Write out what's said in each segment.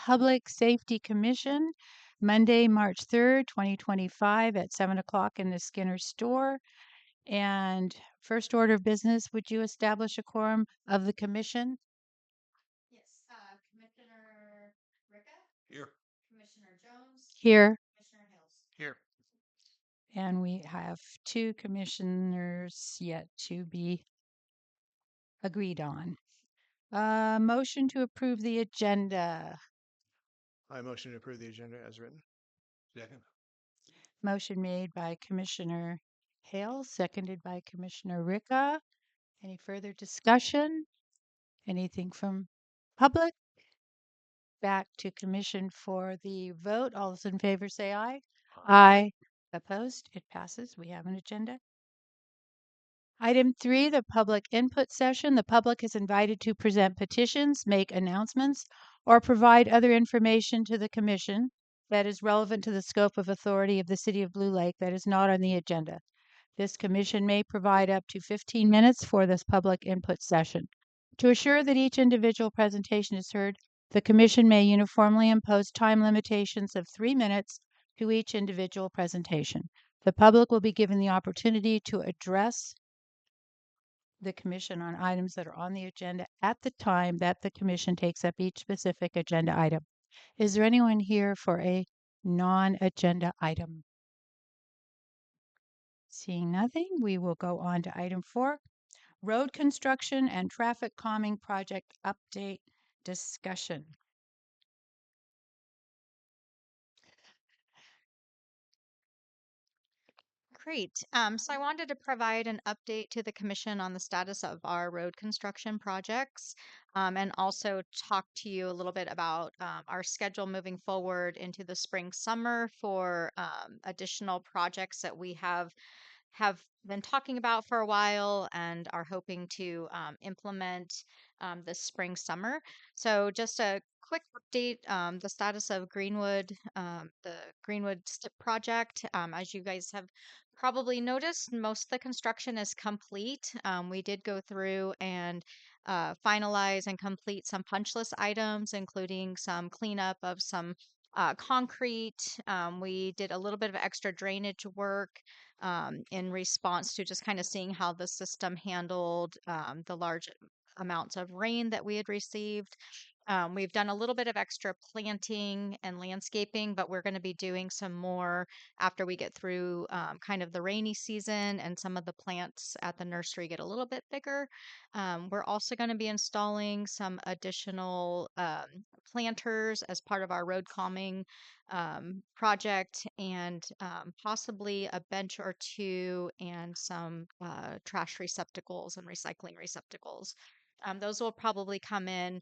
Public Safety Commission, Monday, March 3rd, 2025 at 7 o'clock in the Skinner store. And first order of business, would you establish a quorum of the commission? Yes, Commissioner Ricka, Here. Commissioner Jones, Here. Commissioner Hills. Here. And we have two commissioners yet to be agreed on. Motion to approve the agenda. I motion to approve the agenda as written. Second. Motion made by Commissioner Hale, seconded by Commissioner Ricka. Any further discussion? Anything from public? Back to commission for the vote. All those in favor say aye. Aye. Opposed? It passes. We have an agenda. Item 3, the public input session. The public is invited to present petitions, make announcements, or provide other information to the commission that is relevant to the scope of authority of the City of Blue Lake that is not on the agenda. This commission may provide up to 15 minutes for this public input session. To assure that each individual presentation is heard, the commission may uniformly impose time limitations of 3 minutes to each individual presentation. The public will be given the opportunity to address the commission on items that are on the agenda at the time that the commission takes up each specific agenda item. Is there anyone here for a non-agenda item? Seeing nothing, we will go on to item 4, road construction and traffic calming project update discussion. Great. So I wanted to provide an update to the commission on the status of our road construction projects, and also talk to you a little bit about our schedule moving forward into the spring summer for additional projects that we have been talking about for a while and are hoping to implement this spring summer. So just a quick update, the status of the Greenwood STIP project. As you guys have probably noticed, most of the construction is complete. We did go through and finalize and complete some punch list items, including some cleanup of some concrete. We did a little bit of extra drainage work in response to just kind of seeing how the system handled the large amounts of rain that we had received. We've done a little bit of extra planting and landscaping, but we're going to be doing some more after we get through kind of the rainy season and some of the plants at the nursery get a little bit bigger. We're also going to be installing some additional planters as part of our road calming project, and possibly a bench or two and some trash receptacles and recycling receptacles. Those will probably come in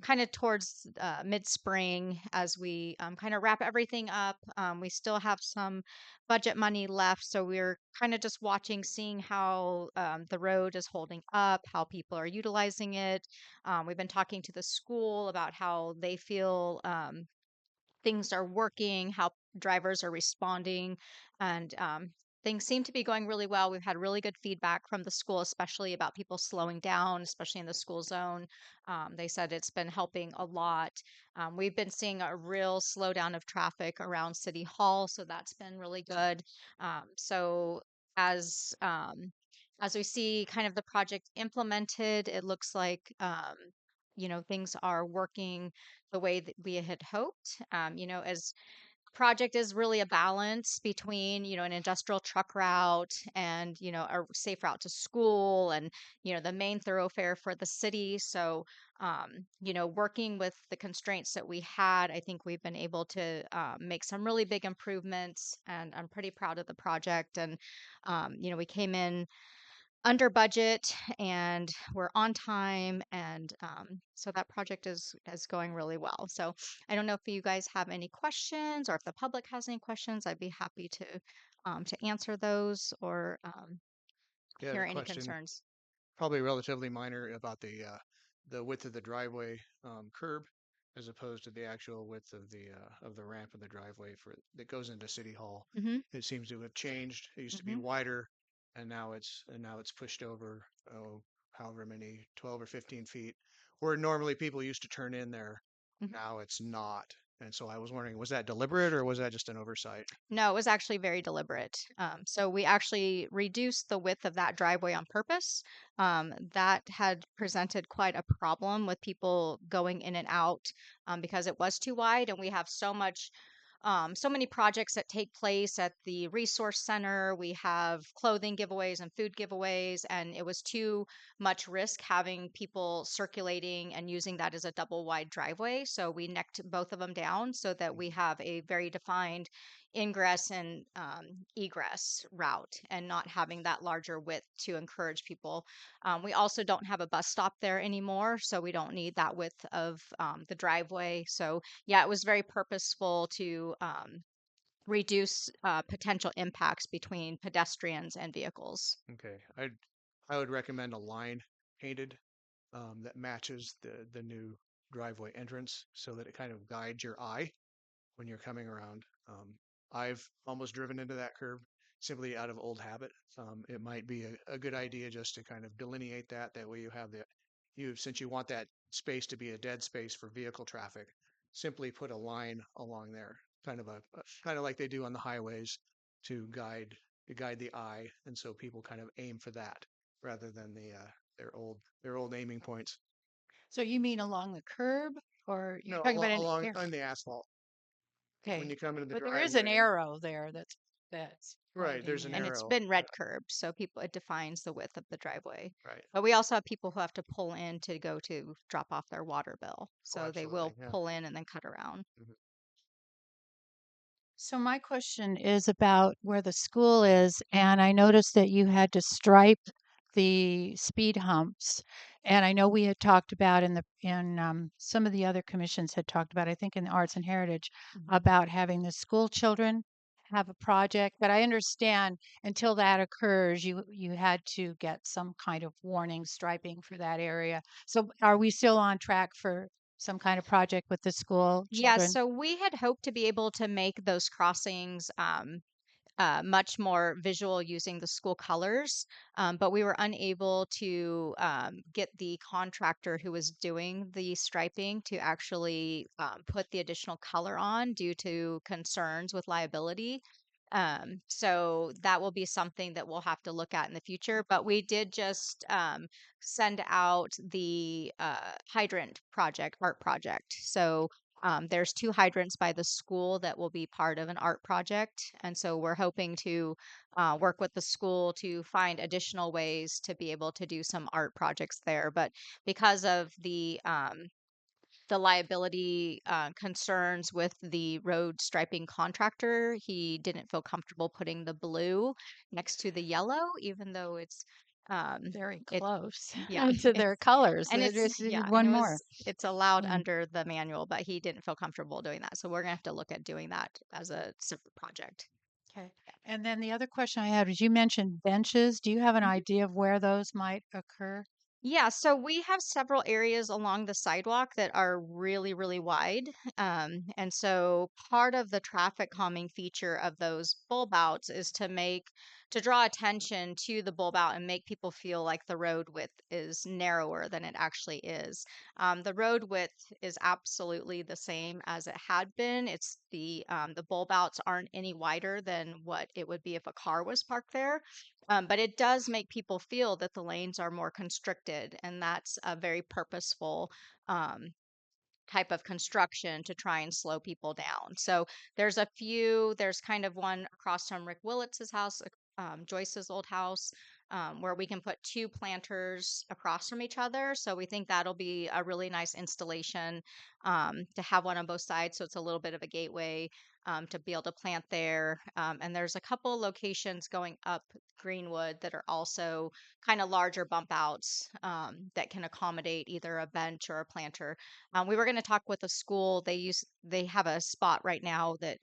kind of towards mid-spring as we kind of wrap everything up. We still have some budget money left, so we're kind of just watching, seeing how the road is holding up, how people are utilizing it. We've been talking to the school about how they feel things are working, how drivers are responding, and things seem to be going really well. We've had really good feedback from the school, especially about people slowing down, especially in the school zone. They said it's been helping a lot. We've been seeing a real slowdown of traffic around City Hall, so that's been really good. So as as we see kind of the project implemented, it looks like things are working the way that we had hoped. As project is really a balance between, an industrial truck route and, a safe route to school and, the main thoroughfare for the city. So, working with the constraints that we had, I think we've been able to make some really big improvements, and I'm pretty proud of the project. And, we came in under budget and we're on time, and so that project is going really well. So I don't know if you guys have any questions, or if the public has any questions. I'd be happy to answer those, or Yeah, hear the any question concerns. probably relatively minor about the width of the driveway curb as opposed to the actual width of the ramp and the driveway for that goes into City Hall. Mm-hmm. It seems to have changed. It used to be Mm-hmm. wider, and now it's pushed over however many 12 or 15 feet where normally people used to turn in there Mhm. Now it's not. And so I was wondering, was that deliberate or was that just an oversight? No, it was actually very deliberate. So we actually reduced the width of that driveway on purpose. That had presented quite a problem with people going in and out because it was too wide, and we have so many projects that take place at the resource center. We have clothing giveaways and food giveaways, and it was too much risk having people circulating and using that as a double wide driveway. So we necked both of them down so that we have a very defined ingress and egress route and not having that larger width to encourage people. We also don't have a bus stop there anymore, so we don't need that width of the driveway. So, yeah, it was very purposeful to reduce potential impacts between pedestrians and vehicles. Okay. I would recommend a line painted that matches the new driveway entrance so that it kind of guides your eye when you're coming around. I've almost driven into that curb simply out of old habit. It might be a good idea just to kind of delineate that. That way you have since you want that space to be a dead space for vehicle traffic, simply put a line along there, kind of like they do on the highways to guide the eye. And so people kind of aim for that rather than their old aiming points. So you mean along the curb or you're No, talking about an along air? on the asphalt when Okay. you come into the But there is an driveway. arrow there that's Right, pointing there's an And there. it's arrow. been red curbed, so people it defines the width of the driveway. Right. But we also have people who have to pull in to go to drop off their water bill. Oh, So they absolutely. will Yeah. pull in and then cut around. Mhm. So my question is about where the school is, and I noticed that you had to stripe the speed humps. And I know we had talked about in some of the other commissions had talked about, I think in the Arts and Heritage, Mhm. about having the school children have a project. But I understand until that occurs, you had to get some kind of warning striping for that area. So are we still on track for some kind of project with the school Yeah, children? so we had hoped to be able to make those crossings much more visual using the school colors, but we were unable to get the contractor who was doing the striping to actually put the additional color on due to concerns with liability. So that will be something that we'll have to look at in the future. But we did just send out the hydrant project, art project. So there's two hydrants by the school that will be part of an art project. And so we're hoping to work with the school to find additional ways to be able to do some art projects there. But because of the liability concerns with the road striping contractor, he didn't feel comfortable putting the blue next to the yellow, even though um, Very it, close yeah, to it's their colors. and They it's just yeah, need and one more. it's allowed Mm. under the manual, but he didn't feel comfortable doing that. So we're gonna have to look at doing that as a separate project. Okay. And then the other question I had was you mentioned benches. Do you have an Mhm. idea of where those might occur? Yeah, so we have several areas along the sidewalk that are really, really wide. And so part of the traffic calming feature of those bulb outs is to draw attention to the bulb out and make people feel like the road width is narrower than it actually is. The road width is absolutely the same as it had been. It's the bulb outs aren't any wider than what it would be if a car was parked there. But it does make people feel that the lanes are more constricted, and that's a very purposeful um, type of construction to try and slow people down. So there's kind of one across from Rick Willetts's house, Joyce's old house, where we can put two planters across from each other. So we think that'll be a really nice installation to have one on both sides. So it's a little bit of a gateway to be able to plant there. And there's a couple locations going up Greenwood that are also kind of larger bump outs that can accommodate either a bench or a planter. We were going to talk with a school. They have a spot right now that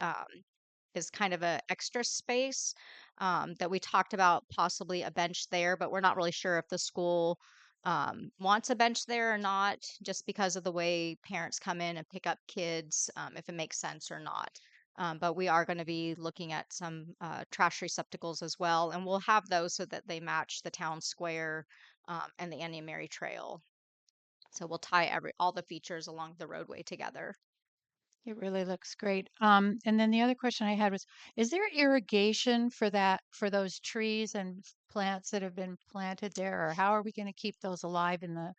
is kind of a extra space that we talked about possibly a bench there, but we're not really sure if the school wants a bench there or not, just because of the way parents come in and pick up kids, if it makes sense or not. But we are going to be looking at some trash receptacles as well, and we'll have those so that they match the town square and the Annie and Mary Trail. So we'll tie all the features along the roadway together. It really looks great. And then the other question I had was, is there irrigation for that, for those trees and plants that have been planted there, or how are we going to keep those alive in the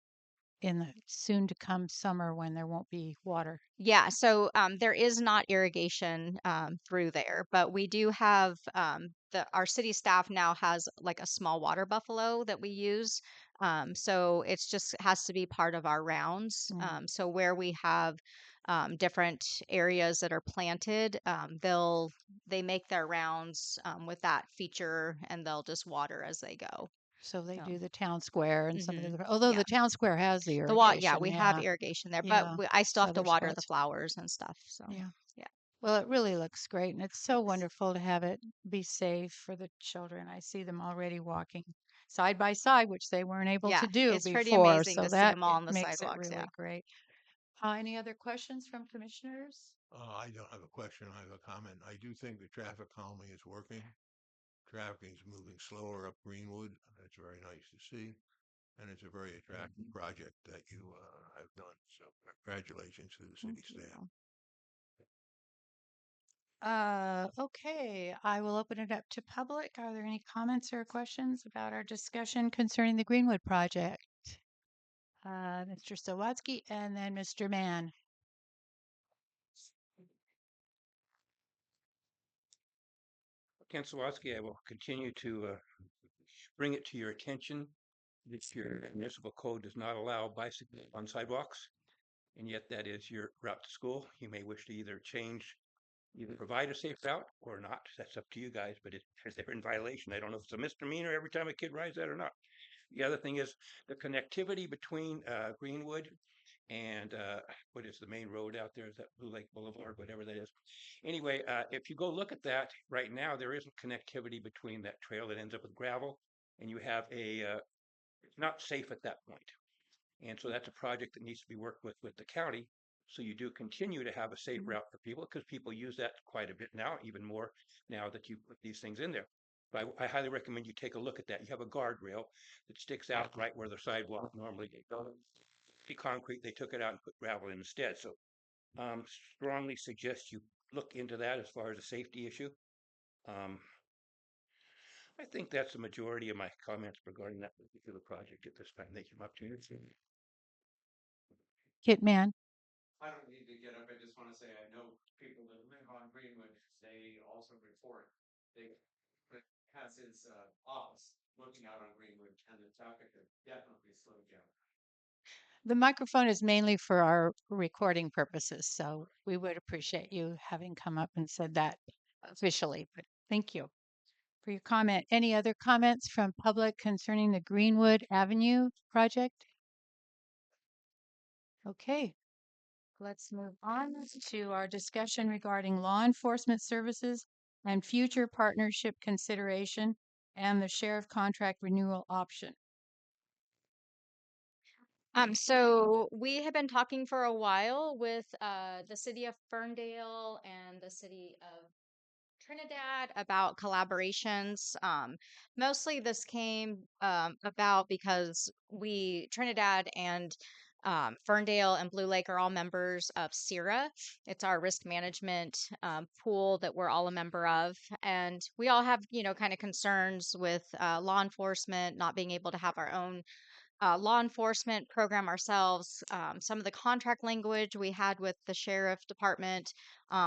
soon to come summer when there won't be water? Yeah, so there is not irrigation through there, but we do have our city staff now has like a small water buffalo that we use. So it's just has to be part of our rounds. Mm. So where we have different areas that are planted, they make their rounds with that feature, and they'll just water as they go. So they So, do the town square and some of hmm the, although yeah, the town square has the yeah, irrigation. we have Yeah. irrigation there, but Yeah. I still have to Other water the spots. flowers and stuff. So, Yeah. yeah. Well, it really looks great, and it's so Thanks. wonderful to have it be safe for the children. I see them already walking side by side, which they weren't able Yeah, to do it's pretty before, amazing so to see that them all on the makes it sidewalks. Yeah. really great. Any other questions from commissioners? I don't have a question. I have a comment. I do think the traffic calming is working. Traffic is moving slower up Greenwood. That's very nice to see. And it's a very attractive project that you have done. So congratulations to the Thank city you. staff. Okay, I will open it up to public. Are there any comments or questions about our discussion concerning the Greenwood project? Mr. Sawatsky and then Mr. Mann. Ken Sawatski, I will continue to bring it to your attention that your municipal code does not allow bicycles on sidewalks, and yet that is your route to school. You may wish to either provide a safe route or not. That's up to you guys, but they're in violation. I don't know if it's a misdemeanor every time a kid rides that or not. The other thing is the connectivity between Greenwood and what is the main road out there? Is that Blue Lake Boulevard, whatever that is? Anyway, if you go look at that right now, there isn't connectivity between that trail that ends up with gravel, and you have it's not safe at that point. And so that's a project that needs to be worked with the county. So you do continue to have a safe route for people because people use that quite a bit now, even more now that you put these things in there. But I highly recommend you take a look at that. You have a guardrail that sticks out right where the sidewalk normally goes. Concrete, they took it out and put gravel in instead. So strongly suggest you look into that as far as a safety issue. Um, I think that's the majority of my comments regarding that particular project at this time. Thank you for the opportunity. Kit Mann. I don't need to get up. I just want to say I know people that live on Greenwood. They also report they has his office looking out on Greenwood, and the traffic has definitely slowed down. The microphone is mainly for our recording purposes, so we would appreciate you having come up and said that officially, but thank you for your comment. Any other comments from public concerning the Greenwood Avenue project? Okay, let's move on to our discussion regarding law enforcement services and future partnership consideration and the sheriff contract renewal option. So we have been talking for a while with the city of Ferndale and the city of Trinidad about collaborations. Mostly this came about because Trinidad and Ferndale and Blue Lake are all members of CIRA. It's our risk management pool that we're all a member of. And we all have, kind of concerns with law enforcement, not being able to have our own law enforcement program ourselves. Some of the contract language we had with the sheriff department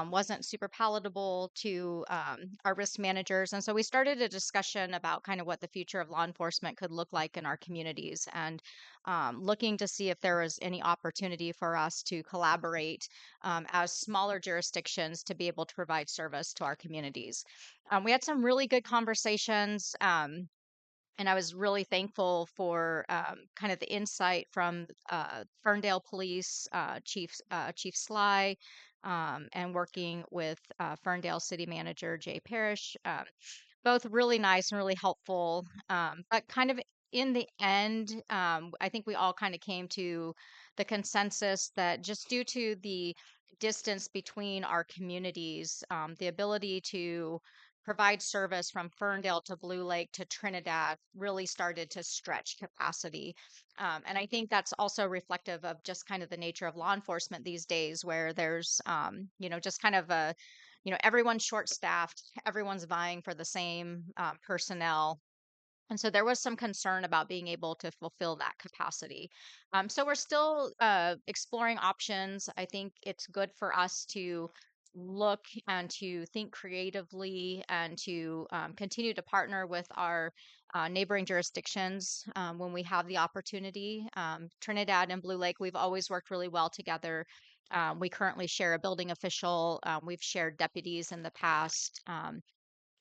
wasn't super palatable to our risk managers. And so we started a discussion about kind of what the future of law enforcement could look like in our communities and looking to see if there was any opportunity for us to collaborate as smaller jurisdictions to be able to provide service to our communities. We had some really good conversations. And I was really thankful for kind of the insight from Ferndale Police Chief Sly, and working with Ferndale City Manager Jay Parrish. Both really nice and really helpful. But kind of in the end, I think we all kind of came to the consensus that just due to the distance between our communities, the ability to provide service from Ferndale to Blue Lake to Trinidad really started to stretch capacity. And I think that's also reflective of just kind of the nature of law enforcement these days, where there's, just kind of everyone's short staffed, everyone's vying for the same personnel. And so there was some concern about being able to fulfill that capacity. So we're still exploring options. I think it's good for us to look and to think creatively and to continue to partner with our neighboring jurisdictions when we have the opportunity. Trinidad and Blue Lake, we've always worked really well together. We currently share a building official. We've shared deputies in the past.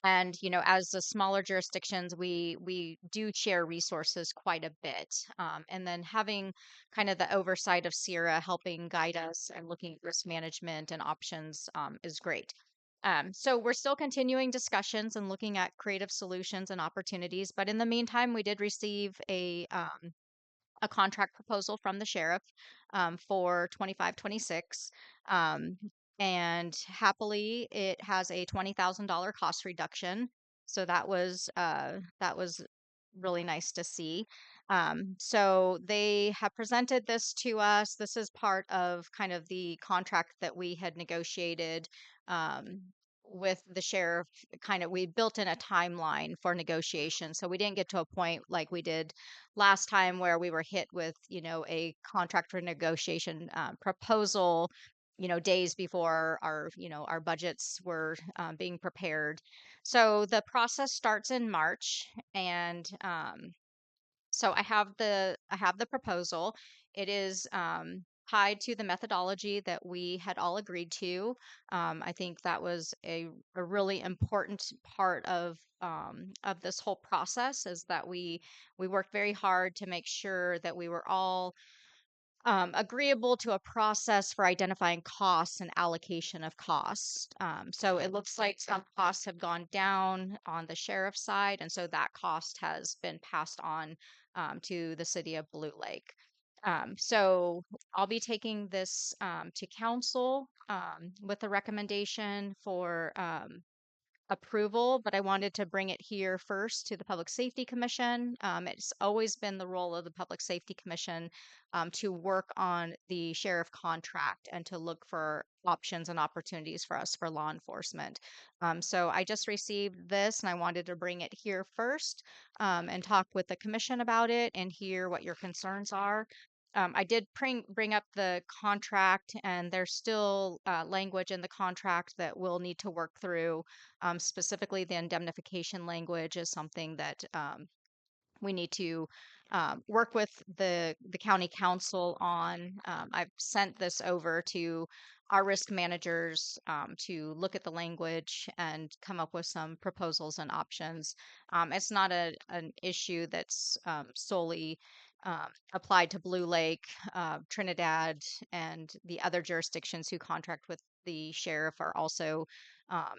And as the smaller jurisdictions, we do share resources quite a bit. And then having kind of the oversight of Sierra helping guide us and looking at risk management and options is great. So we're still continuing discussions and looking at creative solutions and opportunities. But in the meantime, we did receive a contract proposal from the sheriff for 25-26. Um, and happily, it has a $20,000 cost reduction. So that was really nice to see. So they have presented this to us. This is part of kind of the contract that we had negotiated um, with the sheriff. Kind of, we built in a timeline for negotiation, so we didn't get to a point like we did last time where we were hit with a contract renegotiation proposal days before our budgets were being prepared. So the process starts in March, and so I have the proposal. It is tied to the methodology that we had all agreed to. I think that was a really important part of this whole process, is that we worked very hard to make sure that we were all agreeable to a process for identifying costs and allocation of costs. So it looks like some costs have gone down on the sheriff's side, and so that cost has been passed on to the city of Blue Lake. So I'll be taking this to council with a recommendation for approval, but I wanted to bring it here first to the Public Safety Commission. It's always been the role of the Public Safety Commission to work on the sheriff contract and to look for options and opportunities for us for law enforcement. So I just received this and I wanted to bring it here first and talk with the commission about it and hear what your concerns are. I did bring up the contract, and there's still language in the contract that we'll need to work through. Specifically, the indemnification language is something that we need to work with the county council on. I've sent this over to our risk managers to look at the language and come up with some proposals and options. It's not an issue that's solely applied to Blue Lake, Trinidad, and the other jurisdictions who contract with the sheriff are also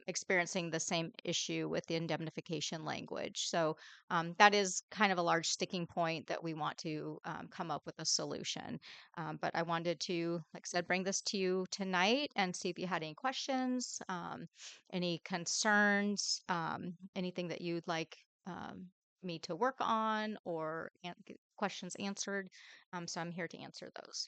experiencing the same issue with the indemnification language. So that is kind of a large sticking point that we want to come up with a solution. But I wanted to, like I said, bring this to you tonight and see if you had any questions, any concerns, anything that you'd like me to work on or get questions answered. So I'm here to answer those.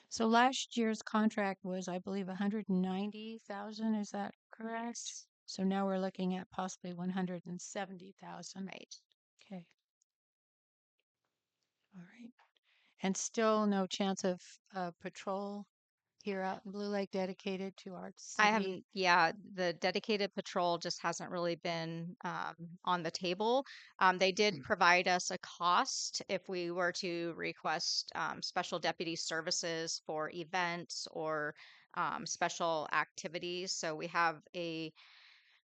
So last year's contract was, I believe, 190,000. Is that correct? So now we're looking at possibly 170,000. Right. Okay. All right. And still no chance of patrol here out in Blue Lake dedicated to our I city. haven't, yeah, the dedicated patrol just hasn't really been on the table. They did provide us a cost if we were to request special deputy services for events or special activities. So we have a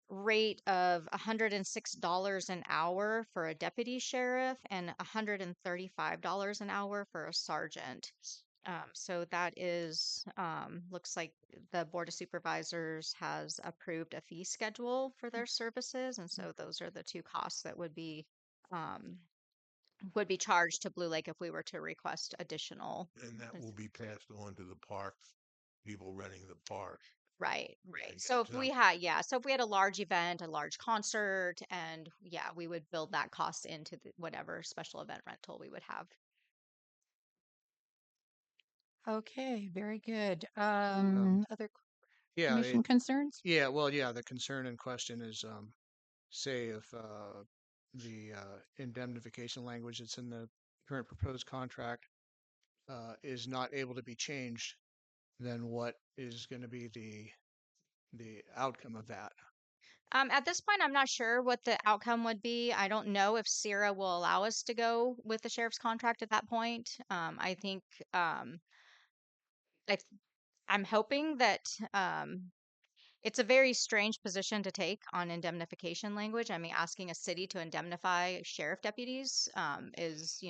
rate of $106 an hour for a deputy sheriff and $135 an hour for a sergeant. So that is, looks like the Board of Supervisors has approved a fee schedule for their services. And so those are the two costs that um, would be charged to Blue Lake if we were to request additional. And that will be passed on to the park, people renting the park. Right, Yeah, right. yeah, So if we so, had, yeah, so if we had a large event, a large concert, and yeah, we would build that cost into whatever special event rental we would have. Okay, very good. Other Yeah, commission concerns? yeah, well, yeah, the concern in question is, say if the indemnification language that's in the current proposed contract is not able to be changed, then what is going to be the outcome of that? At this point, I'm not sure what the outcome would be. I don't know if Sierra will allow us to go with the sheriff's contract at that point. I think um, I, I'm hoping that it's a very strange position to take on indemnification language. I mean, asking a city to indemnify sheriff deputies is,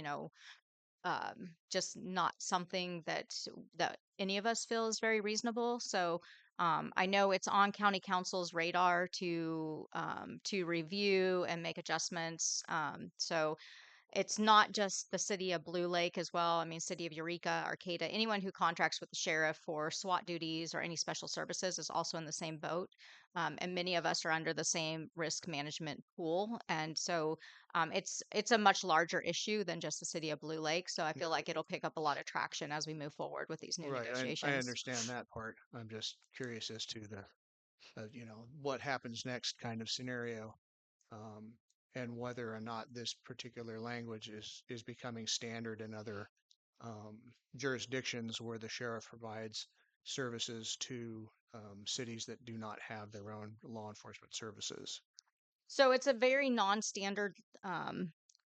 just not something that any of us feel is very reasonable. So I know it's on county council's radar to review and make adjustments. So it's not just the city of Blue Lake as well. I mean, city of Eureka, Arcata, anyone who contracts with the sheriff for SWAT duties or any special services is also in the same boat. And many of us are under the same risk management pool. And so it's a much larger issue than just the city of Blue Lake. So I feel like it'll pick up a lot of traction as we move forward with these new Right, I negotiations. understand that part. I'm just curious as to what happens next kind of scenario, um, and whether or not this particular language is becoming standard in other um, jurisdictions where the sheriff provides services to cities that do not have their own law enforcement services. So it's a very non-standard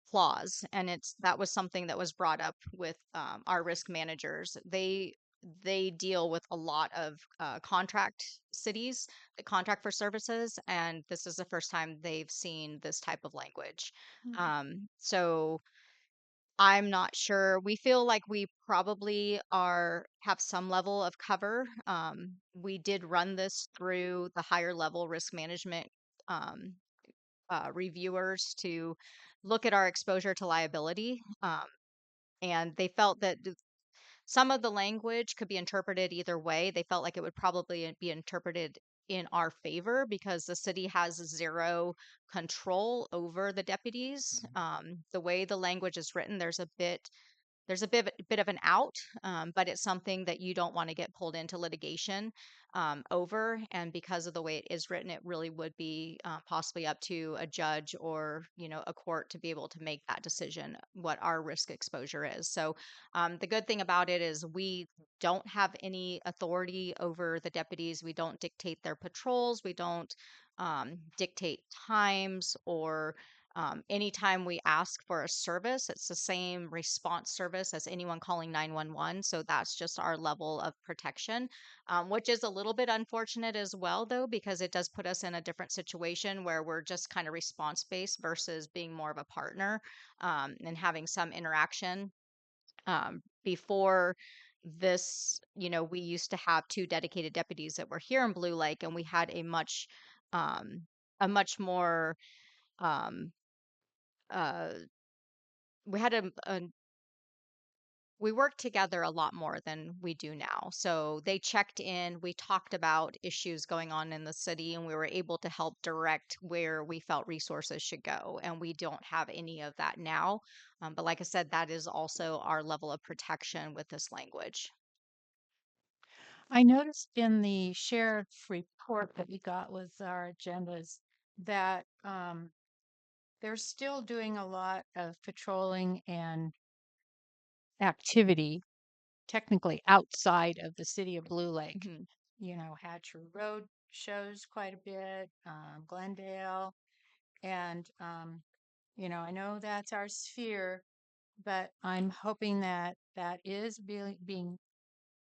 clause, and it's that was something that was brought up with our risk managers. They deal with a lot of contract cities that contract for services, and this is the first time they've seen this type of language. So I'm not sure. We feel like we probably are have some level of cover. We did run this through the higher level risk management um, reviewers to look at our exposure to liability. And they felt that some of the language could be interpreted either way. They felt like it would probably be interpreted in our favor because the city has zero control over the deputies. The way the language is written, there's a bit of an out, but it's something that you don't want to get pulled into litigation over. And because of the way it is written, it really would be possibly up to a judge or a court to be able to make that decision what our risk exposure is. So the good thing about it is we don't have any authority over the deputies. We don't dictate their patrols. We don't dictate times or anytime we ask for a service, it's the same response service as anyone calling 911. So that's just our level of protection, which is a little bit unfortunate as well, though, because it does put us in a different situation where we're just kind of response based versus being more of a partner and having some interaction. Before this, we used to have two dedicated deputies that were here in Blue Lake, and we had um, a much more um, uh, we had we worked together a lot more than we do now. So they checked in, we talked about issues going on in the city, and we were able to help direct where we felt resources should go. And we don't have any of that now. But like I said, that is also our level of protection with this language. I noticed in the sheriff report that we got with our agendas that they're still doing a lot of patrolling and activity, technically outside of the city of Blue Lake. Mhm. Hatcher Road shows quite a bit, Glendale, and I know that's our sphere, but I'm hoping that that is being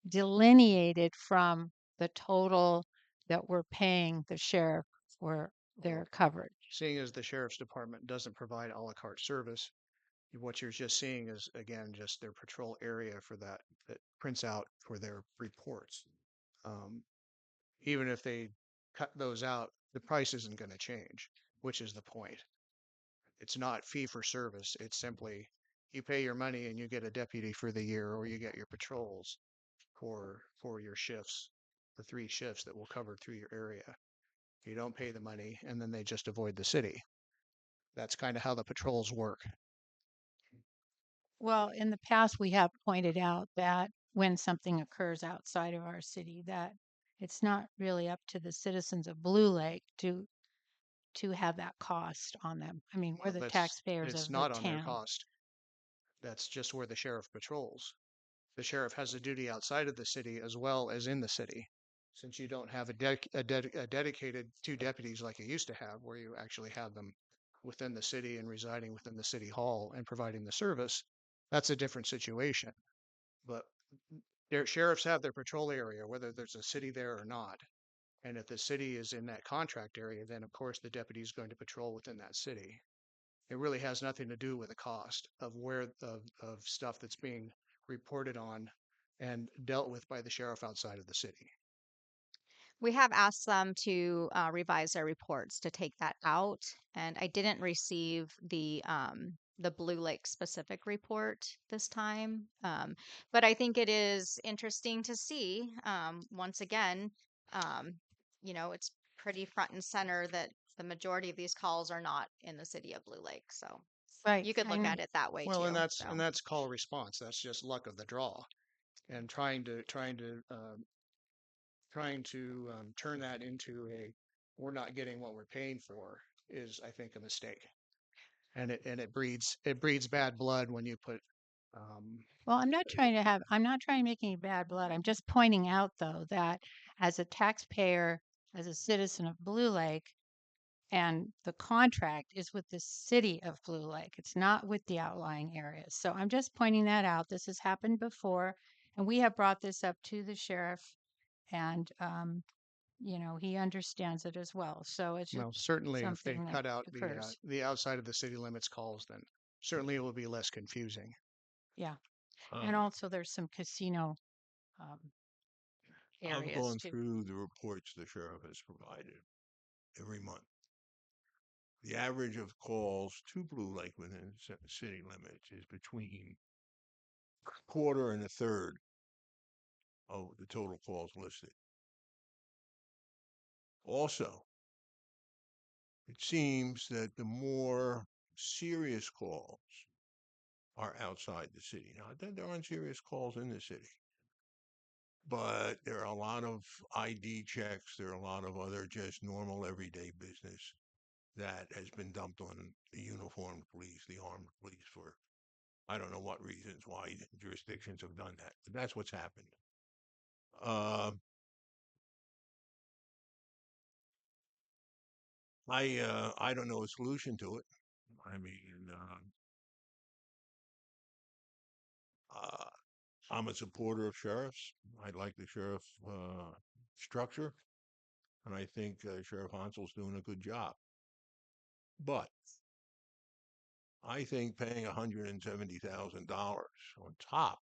delineated from the total that we're paying the sheriff for their Well, coverage. seeing as the sheriff's department doesn't provide a la carte service, what you're just seeing is again just their patrol area for that prints out for their reports. Um, Even if they cut those out, the price isn't going to change, which is the point. It's not fee for service. It's simply you pay your money and you get a deputy for the year, or you get your patrols for your shifts. the 3 shifts that will cover through your area. You don't pay the money, and then they just avoid the city. That's kind of how the patrols work. Well, in the past, we have pointed out that when something occurs outside of our city, that it's not really up to the citizens of Blue Lake to have that cost on them. I mean, we're Well, the that's taxpayers it's of the not on their town. cost. That's just where the sheriff patrols. The sheriff has a duty outside of the city as well as in the city. Since you don't have a dedicated 2 deputies like you used to have, where you actually have them within the city and residing within the city hall and providing the service, that's a different situation. But their sheriffs have their patrol area, whether there's a city there or not. And if the city is in that contract area, then of course the deputy is going to patrol within that city. It really has nothing to do with the cost of of stuff that's being reported on and dealt with by the sheriff outside of the city. We have asked them to revise their reports to take that out, and I didn't receive the Blue Lake specific report this time. But I think it is interesting to see once again, um, it's pretty front and center that the majority of these calls are not in the city of Blue Lake. So Right. you could I look know. at it that way Well, too. and So. that's call response. That's just luck of the draw, and trying to turn that into a we're not getting what we're paying for is, I think, a mistake. And it breeds bad blood when you put um, Well, I'm not trying to make any bad blood. I'm just pointing out, though, that as a taxpayer, as a citizen of Blue Lake, and the contract is with the city of Blue Lake. It's not with the outlying areas. So I'm just pointing that out. This has happened before, and we have brought this up to the sheriff, and he understands it as well. So it's just well, certainly if they something that cut out occurs. the outside of the city limits calls, then certainly it will be less confusing. Yeah, and Um, also there's some casino um, I've areas gone too. through the reports the sheriff has provided every month. The average of calls to Blue Lake within city limits is between quarter and a third of the total calls listed. Also, it seems that the more serious calls are outside the city. Now, then there aren't serious calls in the city, but there are a lot of ID checks. There are a lot of other just normal everyday business that has been dumped on the uniformed police, the armed police for I don't know what reasons why jurisdictions have done that, but that's what's happened. Uh, I don't know a solution to it. I mean, uh, I'm a supporter of sheriffs. I like the sheriff structure, and I think Sheriff Hansel's doing a good job. But I think paying $170,000 on top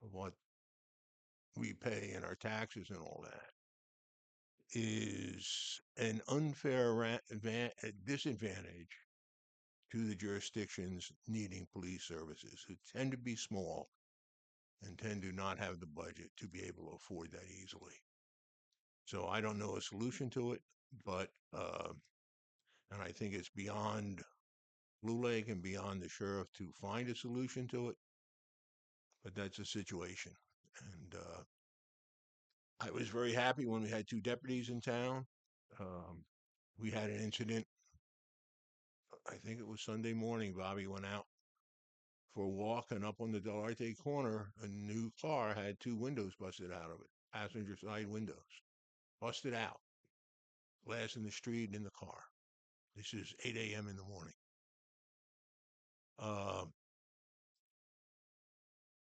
of what we pay in our taxes and all that is an unfair disadvantage to the jurisdictions needing police services who tend to be small and tend to not have the budget to be able to afford that easily. So I don't know a solution to it, but and I think it's beyond Blue Lake and beyond the sheriff to find a solution to it. But that's a situation, and I was very happy when we had 2 deputies in town. Um, we had an incident. I think it was Sunday morning. Bobby went out for a walk, and up on the Del Arte corner, a new car had 2 windows busted out of it, passenger side windows, busted out, glass in the street and in the car. This is 8 a.m. in the morning. Um,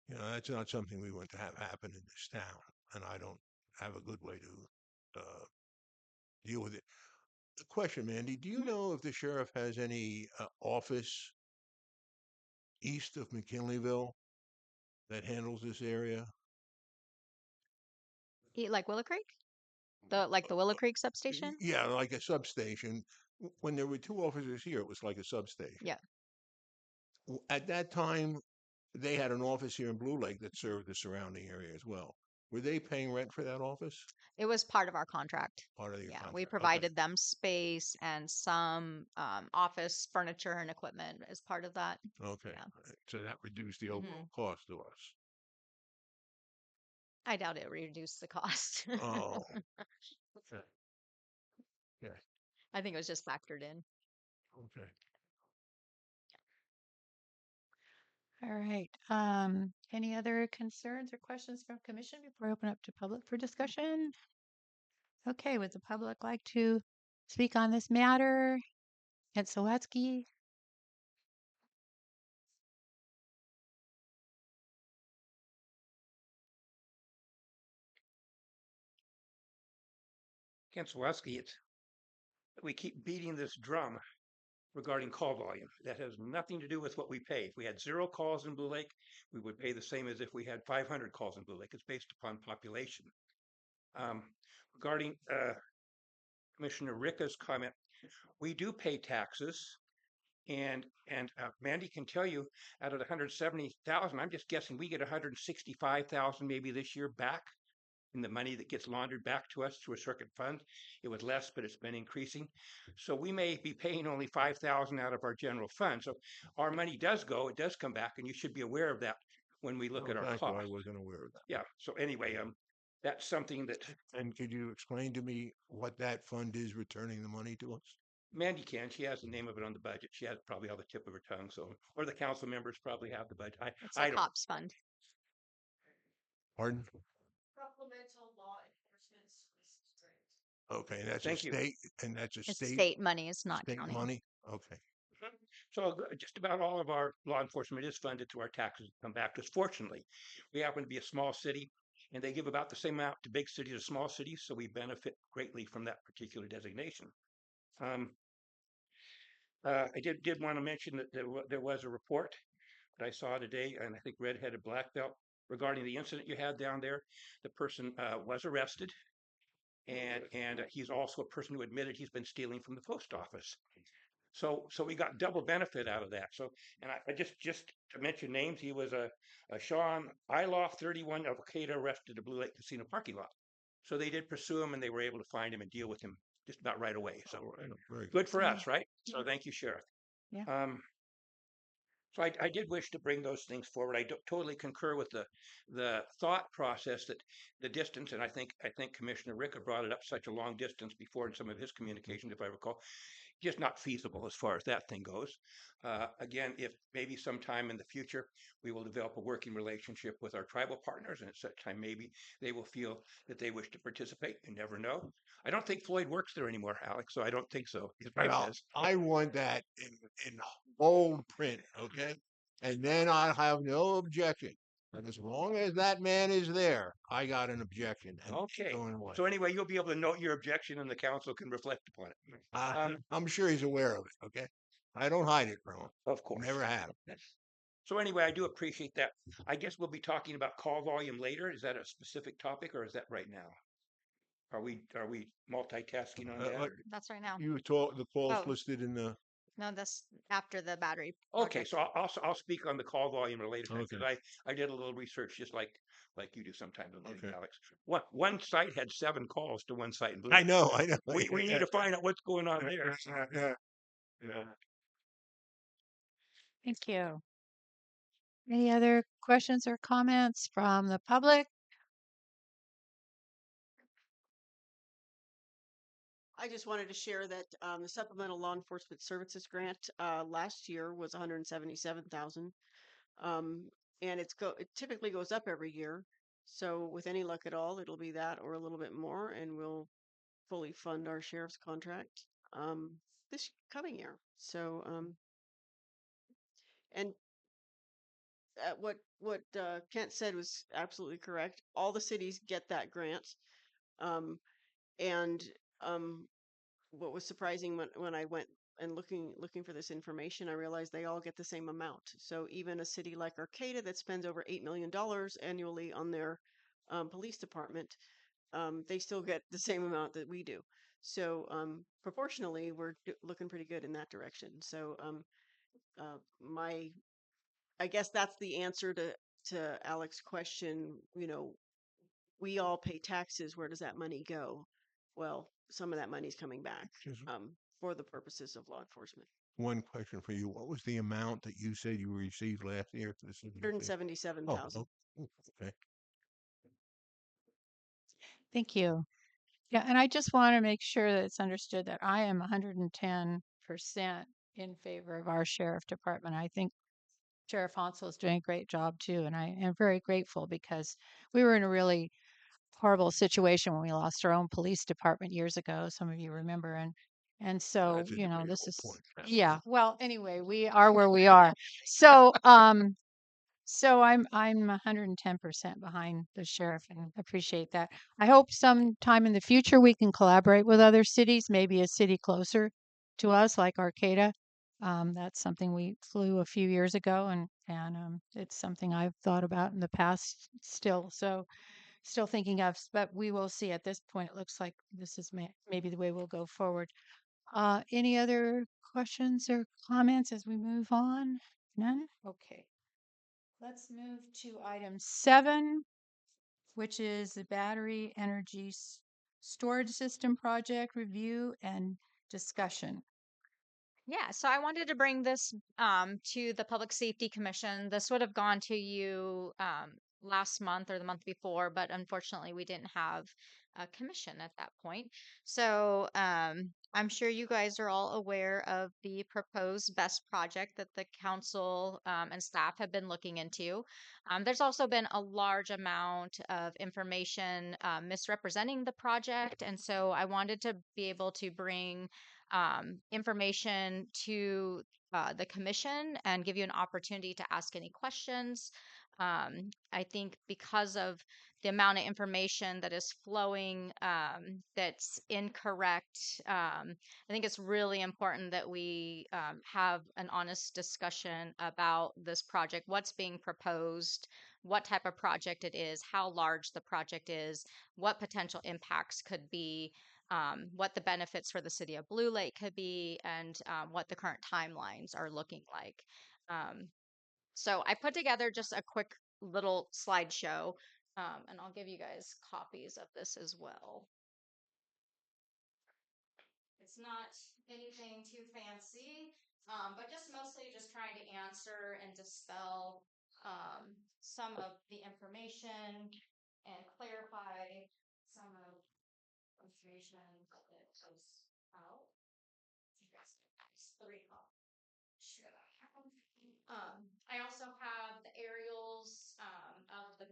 that's not something we want to have happen in this town, and I don't have a good way to deal with it. The question, Mandy, do you know if the sheriff has any office east of McKinleyville that handles this area? Like Willow Creek? The Willow Creek substation? Yeah, like a substation. When there were 2 officers here, it was like a substation. Yeah. At that time, they had an office here in Blue Lake that served the surrounding area as well. Were they paying rent for that office? It was part of our contract. Part of your Yeah, contract? we Okay. provided them space and some office furniture and equipment as part of that. Okay. Yeah. So that reduced the overall Mhm. cost to us. I doubt it reduced the cost. Oh, okay. Okay. I think it was just factored in. Okay. All right. Any other concerns or questions from commission before I open up to public for discussion? Okay, would the public like to speak on this matter? Kent Sawatski? Kansalowski, we keep beating this drum regarding call volume. That has nothing to do with what we pay. If we had 0 calls in Blue Lake, we would pay the same as if we had 500 calls in Blue Lake. It's based upon population. Um, regarding Commissioner Ricka's comment, we do pay taxes, and Mandy can tell you, out of the 170,000, I'm just guessing we get 165,000 maybe this year back in the money that gets laundered back to us through a circuit fund. It was less, but it's been increasing. So we may be paying only 5,000 out of our general fund. So our money does go, it does come back, and you should be aware of that when we look Oh, at our thank you. I costs. wasn't aware of that. Yeah. So anyway, that's something that And could you explain to me what that fund is returning the money to us? Mandy can. She has the name of it on the budget. She has it probably on the tip of her tongue. So, or the council members probably have the budget. It's I a don't. COPS fund. Pardon? Supplemental law enforcement services grant. Okay, that's a Thank you. state, and that's a It's state, state money, it's not state county. money? Okay. So just about all of our law enforcement is funded through our taxes that come back to us. Fortunately, we happen to be a small city, and they give about the same amount to big cities as small cities, so we benefit greatly from that particular designation. I did want to mention that there was a report that I saw today, and I think Red-Headed Black Belt, regarding the incident you had down there. The person was arrested, and he's also a person who admitted he's been stealing from the post office. So we got double benefit out of that. So, and I just to mention names, he was a Sean Iloff, 31, of Okata, arrested at Blue Lake Casino parking lot. So they did pursue him, and they were able to find him and deal with him just about right away. So All right, very good. good for Yeah. us, right? So thank you, Sheriff. Yeah. So I did wish to bring those things forward. I totally concur with the thought process that the distance, and I think Commissioner Ricka brought it up such a long distance before in some of his communications, if I recall, just not feasible as far as that thing goes. Again, if maybe sometime in the future we will develop a working relationship with our tribal partners, and at such time maybe they will feel that they wish to participate. You never know. I don't think Floyd works there anymore, Alex, so I don't think so. His wife Well, says. I want that in bold print, okay? And then I have no objection. And as long as that man is there, I got an objection. And it's Okay. going away. So anyway, you'll be able to note your objection, and the council can reflect upon it. I'm sure he's aware of it, okay? I don't hide it from him. Of course. Never have. So anyway, I do appreciate that. I guess we'll be talking about call volume later. Is that a specific topic, or is that right now? Are we multitasking on that? What or- That's right now. you talk, the calls Oh. listed in the, No, that's after the battery. Okay, project. so I'll speak on the call volume related Okay. because I did a little research just like you do sometimes, I think, Okay. Alex. One site had 7 calls to one site in Blue. I know. We need to find out what's going on there. Yeah. Thank you. Any other questions or comments from the public? I just wanted to share that the supplemental law enforcement services grant last year was 177,000, and it typically goes up every year. So with any luck at all, it'll be that or a little bit more, and we'll fully fund our sheriff's contract this coming year. So and what Kent said was absolutely correct. All the cities get that grant, um, and what was surprising when I went and looking for this information, I realized they all get the same amount. So even a city like Arcata that spends over $8 million annually on their police department, they still get the same amount that we do. So proportionally, we're looking pretty good in that direction. So my I guess that's the answer to Alex's question. You know, we all pay taxes. Where does that money go? Well, some of that money is coming back Just for the purposes of law enforcement. one question for you. What was the amount that you said you received last year for the city? Oh, 177,000. okay. Thank you. Yeah, and I just want to make sure that it's understood that I am 110% in favor of our sheriff department. I think Sheriff Hansel is doing a great job too, and I am very grateful because we were in a really horrible situation when we lost our own police department years ago. Some of you remember, and so That's a you know this debatable is point. yeah. Well, anyway, we are where we are. So I'm 110% behind the sheriff and appreciate that. I hope sometime in the future we can collaborate with other cities, maybe a city closer to us like Arcata. That's something we flew a few years ago, and it's something I've thought about in the past still. So still thinking of, but we will see. At this point, it looks like this is maybe the way we'll go forward. Any other questions or comments as we move on? None? Okay. Let's move to item 7, which is the battery energy storage system project review and discussion. Yeah, so I wanted to bring this to the Public Safety Commission. This would have gone to you last month or the month before, but unfortunately we didn't have a commission at that point. So I'm sure you guys are all aware of the proposed BEST project that the council and staff have been looking into. There's also been a large amount of information misrepresenting the project, and so I wanted to be able to bring information to the commission and give you an opportunity to ask any questions. I think because of the amount of information that is flowing that's incorrect, I think it's really important that we have an honest discussion about this project, what's being proposed, what type of project it is, how large the project is, what potential impacts could be, what the benefits for the city of Blue Lake could be, and what the current timelines are looking like. So I put together just a quick little slideshow, and I'll give you guys copies of this as well. It's not anything too fancy, but just mostly just trying to answer and dispel some of the information and clarify some of information that was out. The recall. I also have the aerials of the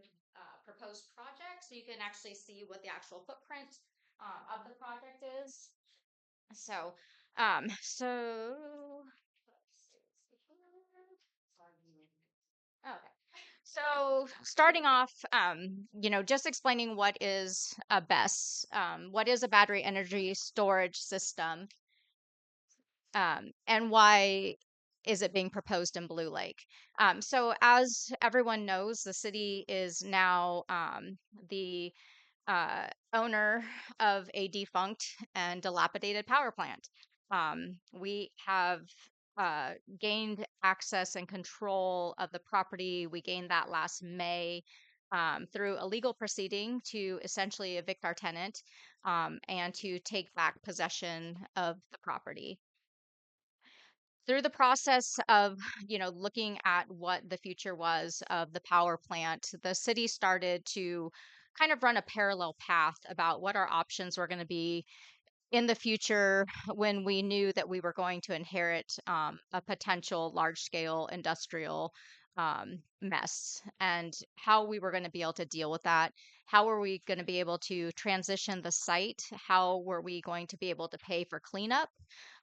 proposed project, so you can actually see what the actual footprint of the project is. So, okay. So starting off, just explaining what is a BESS, what is a battery energy storage system, and why is it being proposed in Blue Lake? So as everyone knows, the city is now the owner of a defunct and dilapidated power plant. We have gained access and control of the property. We gained that last May through a legal proceeding to essentially evict our tenant and to take back possession of the property. Through the process of looking at what the future was of the power plant, the city started to kind of run a parallel path about what our options were going to be in the future when we knew that we were going to inherit a potential large scale industrial mess, and how we were going to be able to deal with that. How were we going to be able to transition the site? How were we going to be able to pay for cleanup?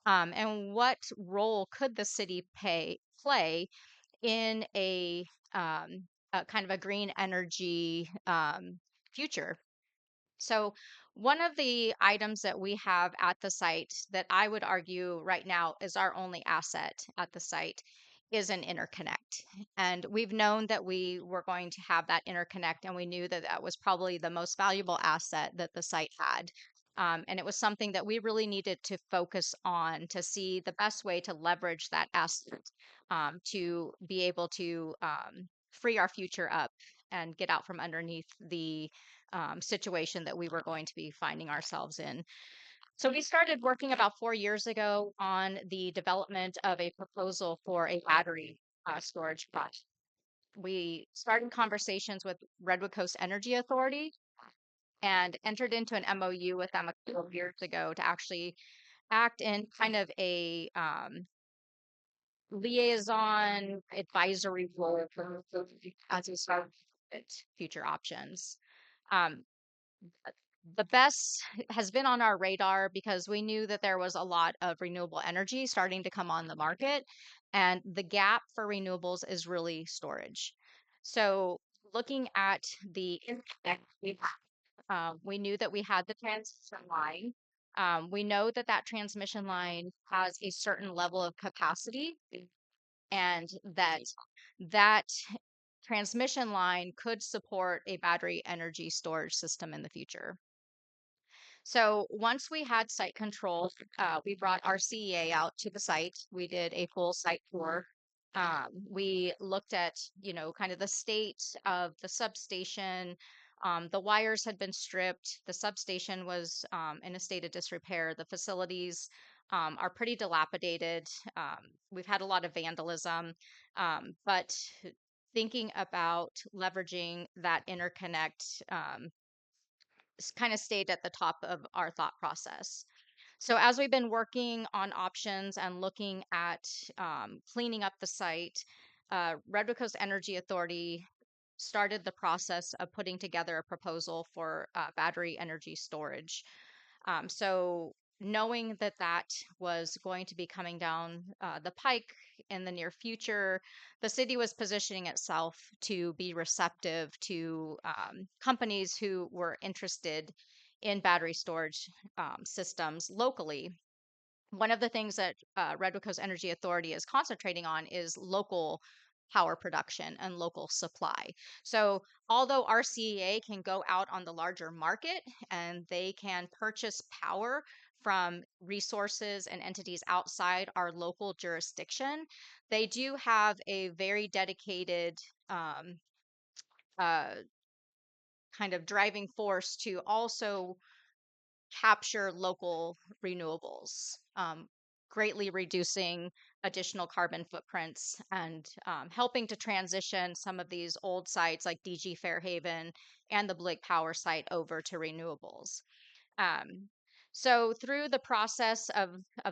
And what role could the city play in a kind of a green energy future? So, one of the items that we have at the site that I would argue right now is our only asset at the site is an interconnect. And we've known that we were going to have that interconnect, and we knew that that was probably the most valuable asset that the site had. And it was something that we really needed to focus on to see the best way to leverage that asset to be able to free our future up and get out from underneath the situation that we were going to be finding ourselves in. So we started working about 4 years ago on the development of a proposal for a battery storage project. We started conversations with Redwood Coast Energy Authority and entered into an MOU with them a couple of years ago to actually act in kind of a liaison advisory role as we start with future options. Um, the BESS has been on our radar because we knew that there was a lot of renewable energy starting to come on the market, and the gap for renewables is really storage. So, looking at the internet, we knew that we had the transmission line. We know that that transmission line has a certain level of capacity, and that transmission line could support a battery energy storage system in the future. So once we had site control, we brought our CEA out to the site. We did a full site tour. We looked at, kind of the state of the substation. The wires had been stripped. The substation was in a state of disrepair. The facilities are pretty dilapidated. We've had a lot of vandalism, but thinking about leveraging that interconnect kind of stayed at the top of our thought process. So as we've been working on options and looking at cleaning up the site, Redwood Coast Energy Authority started the process of putting together a proposal for battery energy storage. So knowing that that was going to be coming down the pike in the near future, the city was positioning itself to be receptive to companies who were interested in battery storage systems locally. One of the things that Redwood Coast Energy Authority is concentrating on is local power production and local supply. So, although our CEA can go out on the larger market and they can purchase power from resources and entities outside our local jurisdiction, they do have a very dedicated uh, kind of driving force to also capture local renewables, greatly reducing additional carbon footprints and helping to transition some of these old sites like DG Fairhaven and the Blue Lake Power site over to renewables. Um, so through the process of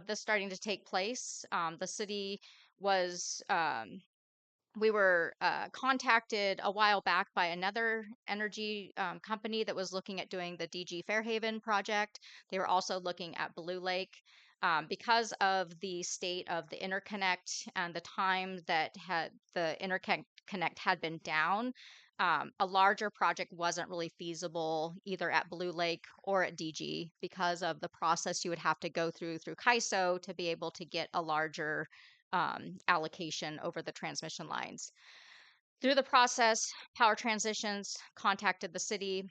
this starting to take place, the city was we were contacted a while back by another energy company that was looking at doing the DG Fairhaven project. They were also looking at Blue Lake. Because of the state of the interconnect and the time that had the interconnect had been down, a larger project wasn't really feasible either at Blue Lake or at DG because of the process you would have to go through CAISO to be able to get a larger allocation over the transmission lines. Through the process, Power Transitions contacted the city,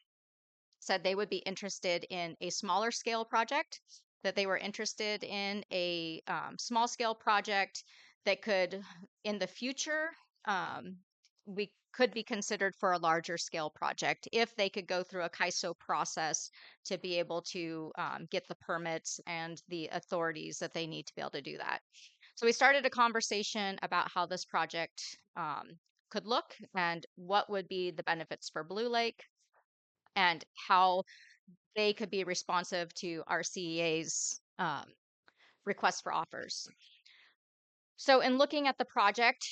said they would be interested in a smaller scale project, that they were interested in a small scale project that could, in the future, we could be considered for a larger scale project if they could go through a CAISO process to be able to get the permits and the authorities that they need to be able to do that. So we started a conversation about how this project could look and what would be the benefits for Blue Lake and how they could be responsive to our CEA's request for offers. So in looking at the project,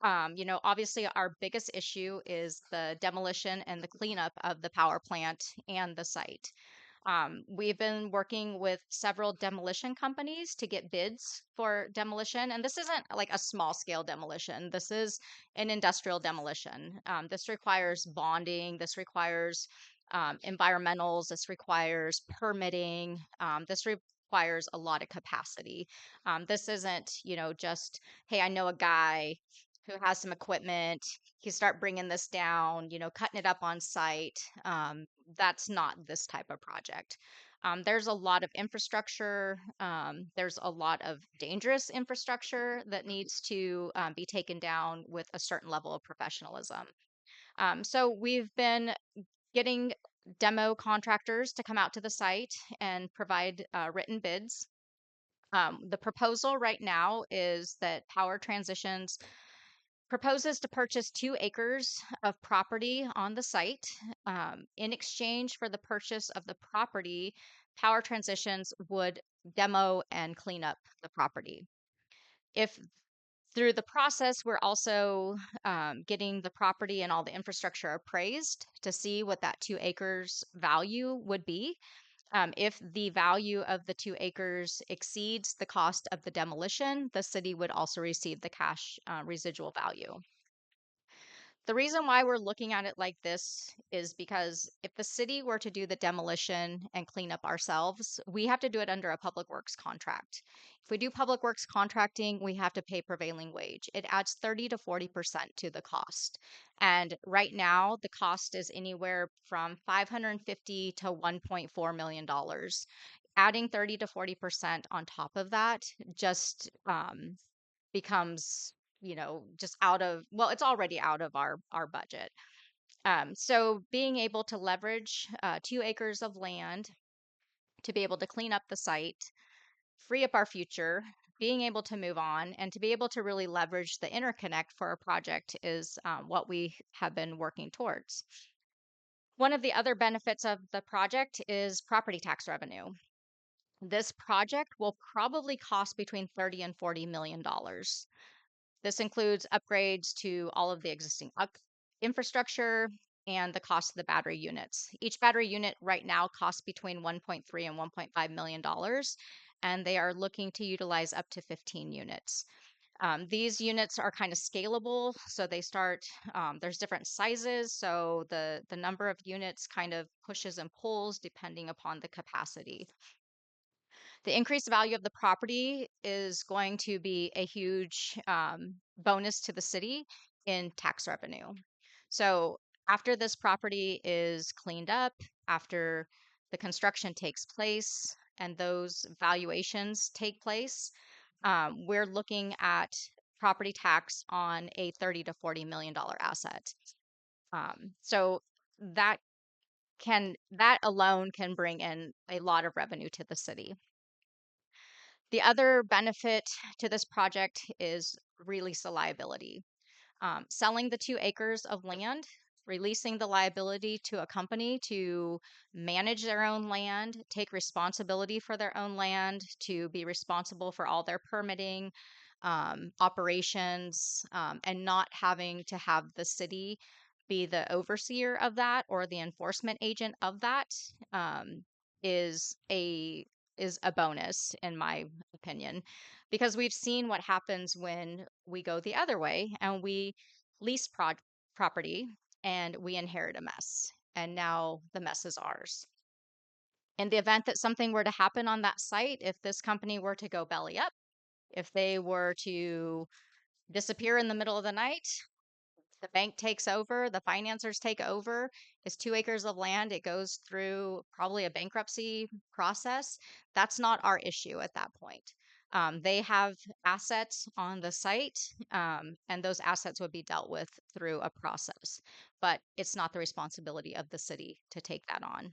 obviously our biggest issue is the demolition and the cleanup of the power plant and the site. We've been working with several demolition companies to get bids for demolition. And this isn't like a small scale demolition. This is an industrial demolition. This requires bonding. This requires environmentals. This requires permitting. This requires a lot of capacity. This isn't, just, hey, I know a guy who has some equipment. You start bringing this down, cutting it up on site. That's not this type of project. There's a lot of infrastructure. There's a lot of dangerous infrastructure that needs to be taken down with a certain level of professionalism. So we've been getting demo contractors to come out to the site and provide written bids. The proposal right now is that Power Transitions proposes to purchase 2 acres of property on the site. In exchange for the purchase of the property, Power Transitions would demo and clean up the property. If through the process, we're also getting the property and all the infrastructure appraised to see what that 2 acres value would be. If the value of the 2 acres exceeds the cost of the demolition, the city would also receive the cash residual value. The reason why we're looking at it like this is because if the city were to do the demolition and clean up ourselves, we have to do it under a public works contract. If we do public works contracting, we have to pay prevailing wage. It adds 30 to 40% to the cost. And right now, the cost is anywhere from $550 to $1.4 million. Adding 30 to 40% on top of that just becomes just out of, well, it's already out of our budget. So being able to leverage 2 acres of land to be able to clean up the site, free up our future, being able to move on, and to be able to really leverage the interconnect for our project is what we have been working towards. One of the other benefits of the project is property tax revenue. This project will probably cost between 30 and $40 million. This includes upgrades to all of the existing infrastructure and the cost of the battery units. Each battery unit right now costs between 1.3 and $1.5 million, and they are looking to utilize up to 15 units. These units are kind of scalable, so they start, there's different sizes, so the number of units kind of pushes and pulls depending upon the capacity. The increased value of the property is going to be a huge bonus to the city in tax revenue. So after this property is cleaned up, after the construction takes place and those valuations take place, we're looking at property tax on a $30 to $40 million asset. So that alone can bring in a lot of revenue to the city. The other benefit to this project is release the liability. Selling the 2 acres of land, releasing the liability to a company to manage their own land, take responsibility for their own land, to be responsible for all their permitting, operations, and not having to have the city be the overseer of that or the enforcement agent of that, is a bonus in my opinion, because we've seen what happens when we go the other way and we lease property and we inherit a mess, and now the mess is ours. In the event that something were to happen on that site, if this company were to go belly up, if they were to disappear in the middle of the night, the bank takes over, the financiers take over, it's 2 acres of land, it goes through probably a bankruptcy process. That's not our issue at that point. They have assets on the site, and those assets would be dealt with through a process, but it's not the responsibility of the city to take that on.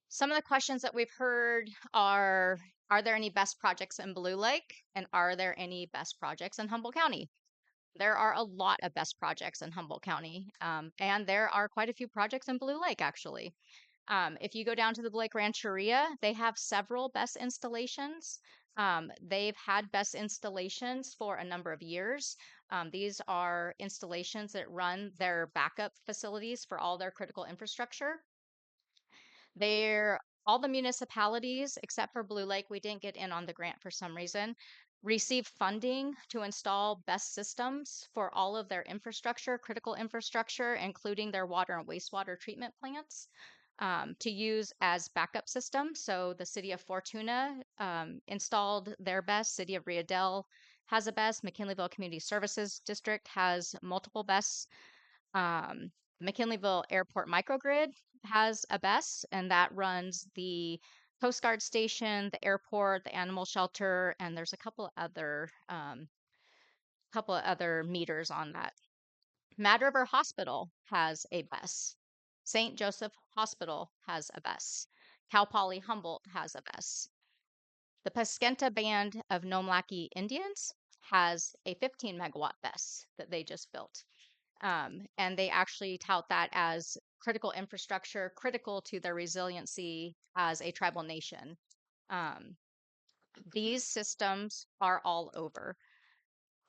Some of the questions that we've heard are there any best projects in Blue Lake? And are there any best projects in Humboldt County? There are a lot of best projects in Humboldt County, and there are quite a few projects in Blue Lake, actually. If you go down to the Blake Rancheria, they have several best installations. They've had best installations for a number of years. These are installations that run their backup facilities for all their critical infrastructure. All the municipalities, except for Blue Lake, we didn't get in on the grant for some reason, receive funding to install best systems for all of their infrastructure, critical infrastructure, including their water and wastewater treatment plants, to use as backup systems. So the city of Fortuna installed their best. City of Riadel has a best. McKinleyville Community Services District has multiple bests. McKinleyville Airport Microgrid has a BESS, and that runs the Coast Guard station, the airport, the animal shelter, and there's a couple other meters on that. Mad River Hospital has a BESS. St. Joseph Hospital has a BESS. Cal Poly Humboldt has a BESS. The Paskenta Band of Nomlaki Indians has a 15 megawatt BESS that they just built. And they actually tout that as critical infrastructure, critical to their resiliency as a tribal nation. These systems are all over.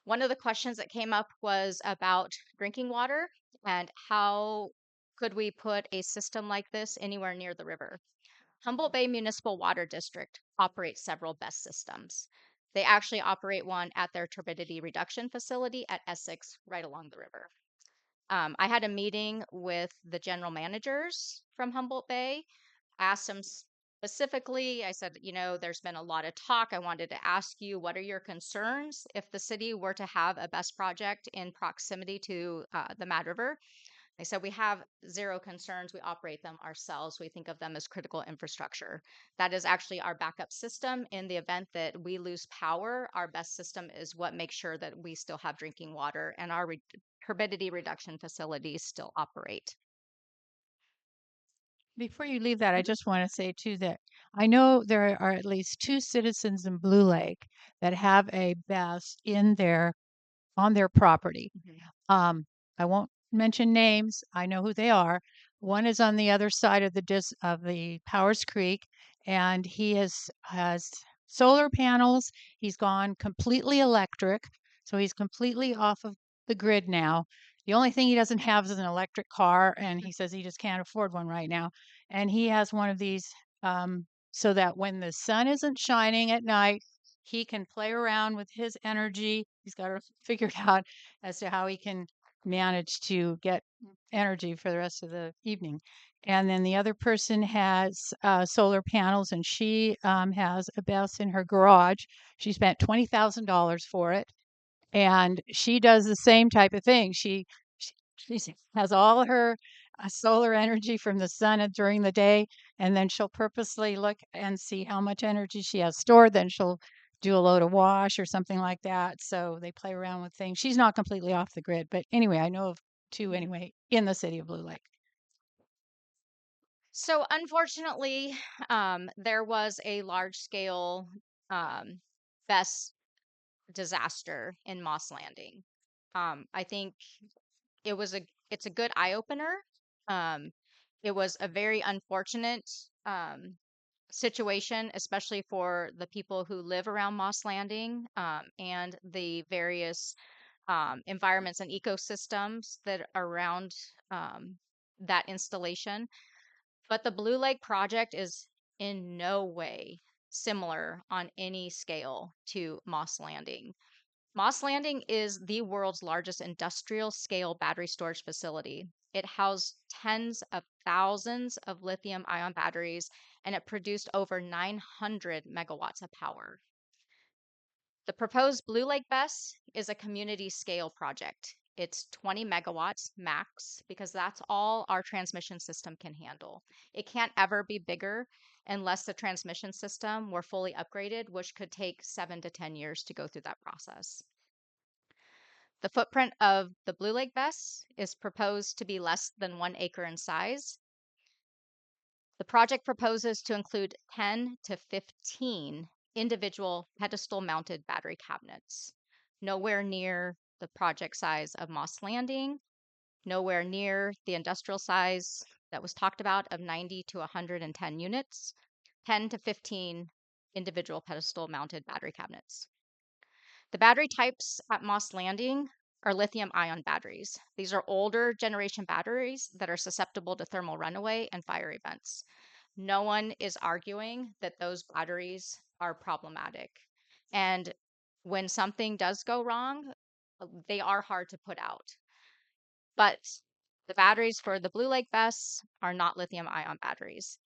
One of the questions that came up was about drinking water and how could we put a system like this anywhere near the river. Humboldt Bay Municipal Water District operates several BESS systems. They actually operate one at their turbidity reduction facility at Essex, right along the river. I had a meeting with the general managers from Humboldt Bay. I asked them specifically, I said, there's been a lot of talk. I wanted to ask you, what are your concerns if the city were to have a BESS project in proximity to the Mad River? They said, we have zero concerns. We operate them ourselves. We think of them as critical infrastructure. That is actually our backup system. In the event that we lose power, our BESS system is what makes sure that we still have drinking water and our turbidity reduction facilities still operate. Before you leave that, I just want to say too that I know there are at least 2 citizens in Blue Lake that have a BESS on their property. Um, I won't mention names. I know who they are. One is on the other side of the Powers Creek, and he has solar panels. He's gone completely electric, so he's completely off of the grid now. The only thing he doesn't have is an electric car, and he says he just can't afford one right now. And he has one of these so that when the sun isn't shining at night, he can play around with his energy. He's got it figured out as to how he can manage to get energy for the rest of the evening. And then the other person has solar panels, and she has a BESS in her garage. She spent $20,000 for it, and she does the same type of thing. She has all her solar energy from the sun during the day, and then she'll purposely look and see how much energy she has stored. Then she'll do a load of wash or something like that. So they play around with things. She's not completely off the grid, but anyway, I know of 2 anyway in the city of Blue Lake. So unfortunately, there was a large scale BESS disaster in Moss Landing. I think it's a good eye opener. It was a very unfortunate situation, especially for the people who live around Moss Landing and the various environments and ecosystems that are around that installation. But the Blue Lake project is in no way similar on any scale to Moss Landing. Moss Landing is the world's largest industrial scale battery storage facility. It housed tens of thousands of lithium ion batteries and it produced over 900 megawatts of power. The proposed Blue Lake BESS is a community scale project. It's 20 megawatts max because that's all our transmission system can handle. It can't ever be bigger unless the transmission system were fully upgraded, which could take 7 to 10 years to go through that process. The footprint of the Blue Lake BESS is proposed to be less than 1 acre in size. The project proposes to include 10 to 15 individual pedestal mounted battery cabinets, nowhere near the project size of Moss Landing, nowhere near the industrial size that was talked about of 90 to 110 units, 10 to 15 individual pedestal mounted battery cabinets. The battery types at Moss Landing are lithium ion batteries. These are older generation batteries that are susceptible to thermal runaway and fire events. No one is arguing that those batteries are problematic. And when something does go wrong, they are hard to put out. But the batteries for the Blue Lake BESS are not lithium ion batteries.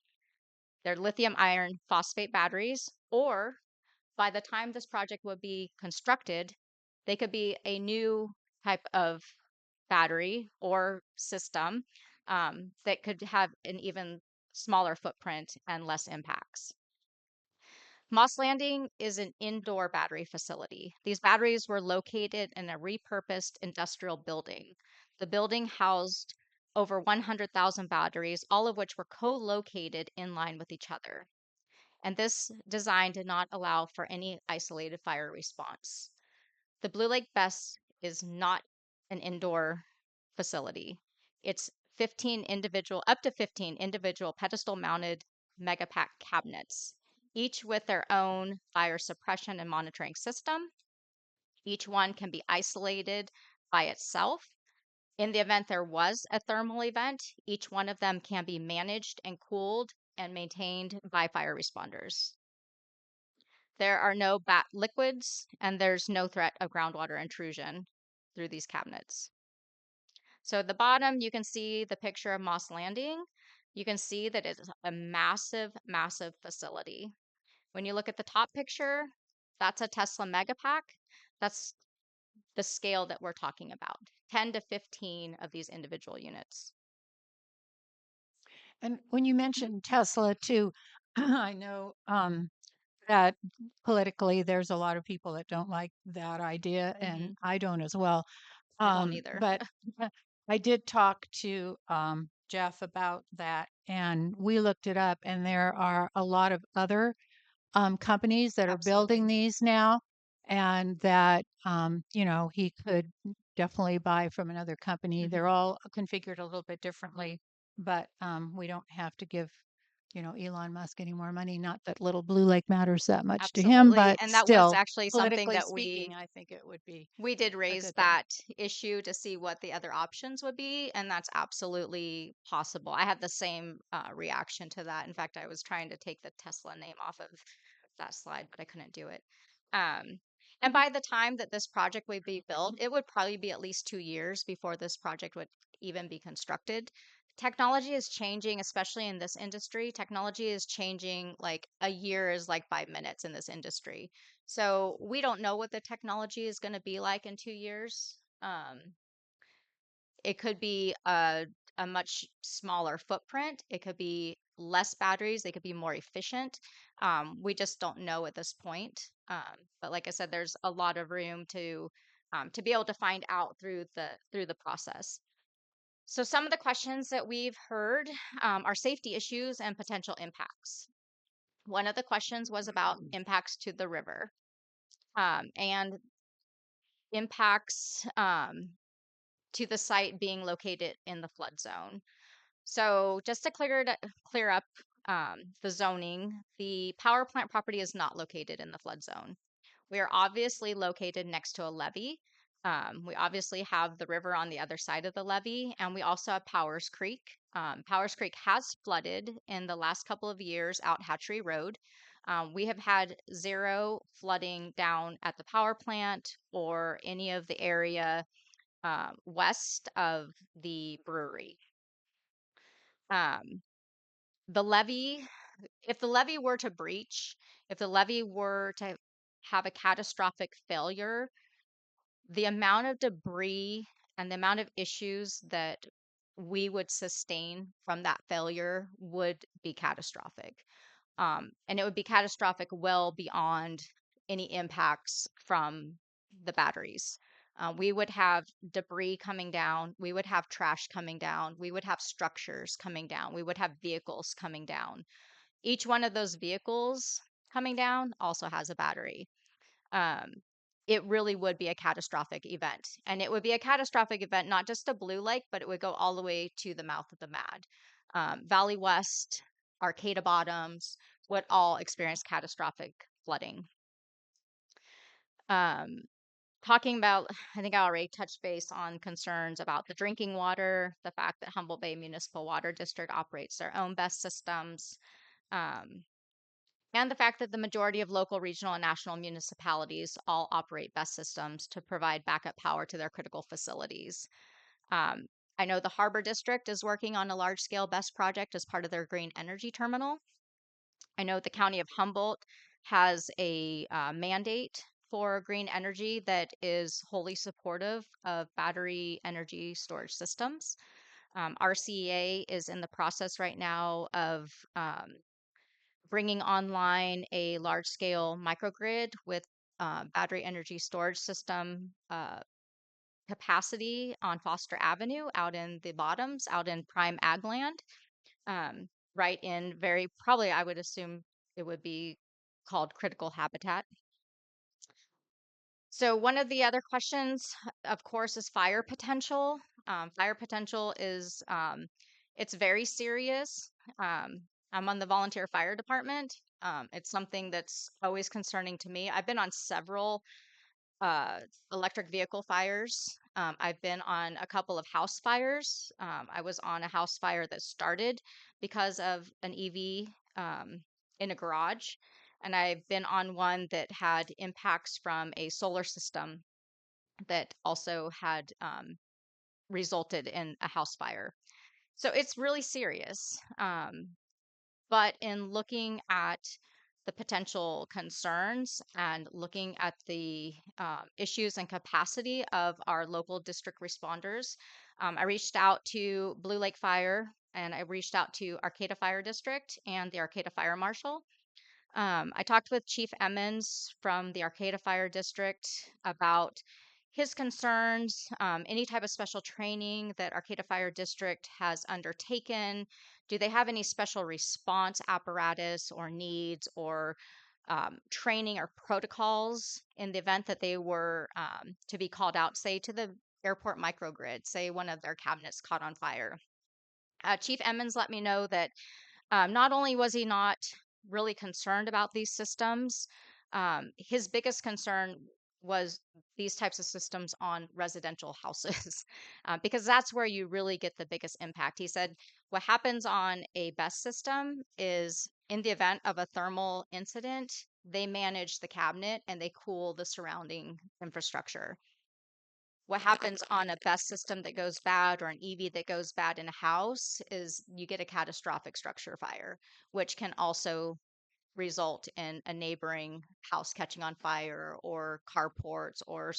They're lithium iron phosphate batteries, or by the time this project would be constructed, they could be a new type of battery or system that could have an even smaller footprint and less impacts. Moss Landing is an indoor battery facility. These batteries were located in a repurposed industrial building. The building housed over 100,000 batteries, all of which were co-located in line with each other. And this design did not allow for any isolated fire response. The Blue Lake BESS is not an indoor facility. It's up to 15 individual pedestal mounted megapack cabinets, each with their own fire suppression and monitoring system. Each one can be isolated by itself. In the event there was a thermal event, each one of them can be managed and cooled and maintained by fire responders. There are no bat liquids, and there's no threat of groundwater intrusion through these cabinets. So at the bottom, you can see the picture of Moss Landing. You can see that it's a massive, massive facility. When you look at the top picture, that's a Tesla Megapack. That's the scale that we're talking about, 10 to 15 of these individual units. And when you mentioned Tesla too, I know that politically there's a lot of people that don't like that idea, and I don't as well. I don't either. But I did talk to Jeff about that, and we looked it up, and there are a lot of other companies that are building Absolutely. these now, and that he could definitely buy from another company. They're all configured a little bit differently, but we don't have to give Elon Musk any more money. Not that Little Blue Lake matters that much to him, Absolutely. but And that was still, actually something politically that we speaking, I think it would be we did a raise good thing. that issue to see what the other options would be, and that's absolutely possible. I had the same reaction to that. In fact, I was trying to take the Tesla name off of that slide, but I couldn't do it. And by the time that this project would be built, it would probably be at least 2 years before this project would even be constructed. Technology is changing, especially in this industry. Technology is changing like a year is like 5 minutes in this industry. So we don't know what the technology is going to be like in 2 years. It could be a much smaller footprint. It could be less batteries. They could be more efficient. We just don't know at this point. But like I said, there's a lot of room to be able to find out through the process. So some of the questions that we've heard are safety issues and potential impacts. One of the questions was about impacts to the river and impacts to the site being located in the flood zone. So just to clear up the zoning, the power plant property is not located in the flood zone. We are obviously located next to a levee. We obviously have the river on the other side of the levee, and we also have Powers Creek. Powers Creek has flooded in the last couple of years out Hatchery Road. We have had zero flooding down at the power plant or any of the area west of the brewery. The levee, if the levee were to breach, if the levee were to have a catastrophic failure, the amount of debris and the amount of issues that we would sustain from that failure would be catastrophic. And it would be catastrophic well beyond any impacts from the batteries. We would have debris coming down. We would have trash coming down. We would have structures coming down. We would have vehicles coming down. Each one of those vehicles coming down also has a battery. It really would be a catastrophic event. And it would be a catastrophic event, not just to Blue Lake, but it would go all the way to the mouth of the Mad. Valley West, Arcata Bottoms would all experience catastrophic flooding. Talking about, I think I already touched base on concerns about the drinking water, the fact that Humboldt Bay Municipal Water District operates their own BESS systems, and the fact that the majority of local, regional, and national municipalities all operate BESS systems to provide backup power to their critical facilities. I know the Harbor District is working on a large-scale BESS project as part of their green energy terminal. I know the County of Humboldt has a mandate for green energy that is wholly supportive of battery energy storage systems. RCEA is in the process right now of bringing online a large scale microgrid with battery energy storage system capacity on Foster Avenue out in the bottoms, out in prime ag land, right in very probably, I would assume it would be called critical habitat. So one of the other questions, of course, is fire potential. Fire potential is it's very serious. Um, I'm on the volunteer fire department. It's something that's always concerning to me. I've been on several uh, electric vehicle fires. I've been on a couple of house fires. I was on a house fire that started because of an EV in a garage. And I've been on one that had impacts from a solar system that also had resulted in a house fire. So it's really serious. But in looking at the potential concerns and looking at the issues and capacity of our local district responders, I reached out to Blue Lake Fire and I reached out to Arcata Fire District and the Arcata Fire Marshal. I talked with Chief Emmons from the Arcata Fire District about his concerns, any type of special training that Arcata Fire District has undertaken. Do they have any special response apparatus or needs or training or protocols in the event that they were to be called out, say, to the airport microgrid, say one of their cabinets caught on fire? Chief Emmons let me know that not only was he not really concerned about these systems, his biggest concern was these types of systems on residential houses, because that's where you really get the biggest impact. He said what happens on a BESS system is in the event of a thermal incident, they manage the cabinet and they cool the surrounding infrastructure. What happens on a BESS system that goes bad or an EV that goes bad in a house is you get a catastrophic structure fire, which can also result in a neighboring house catching on fire or carports or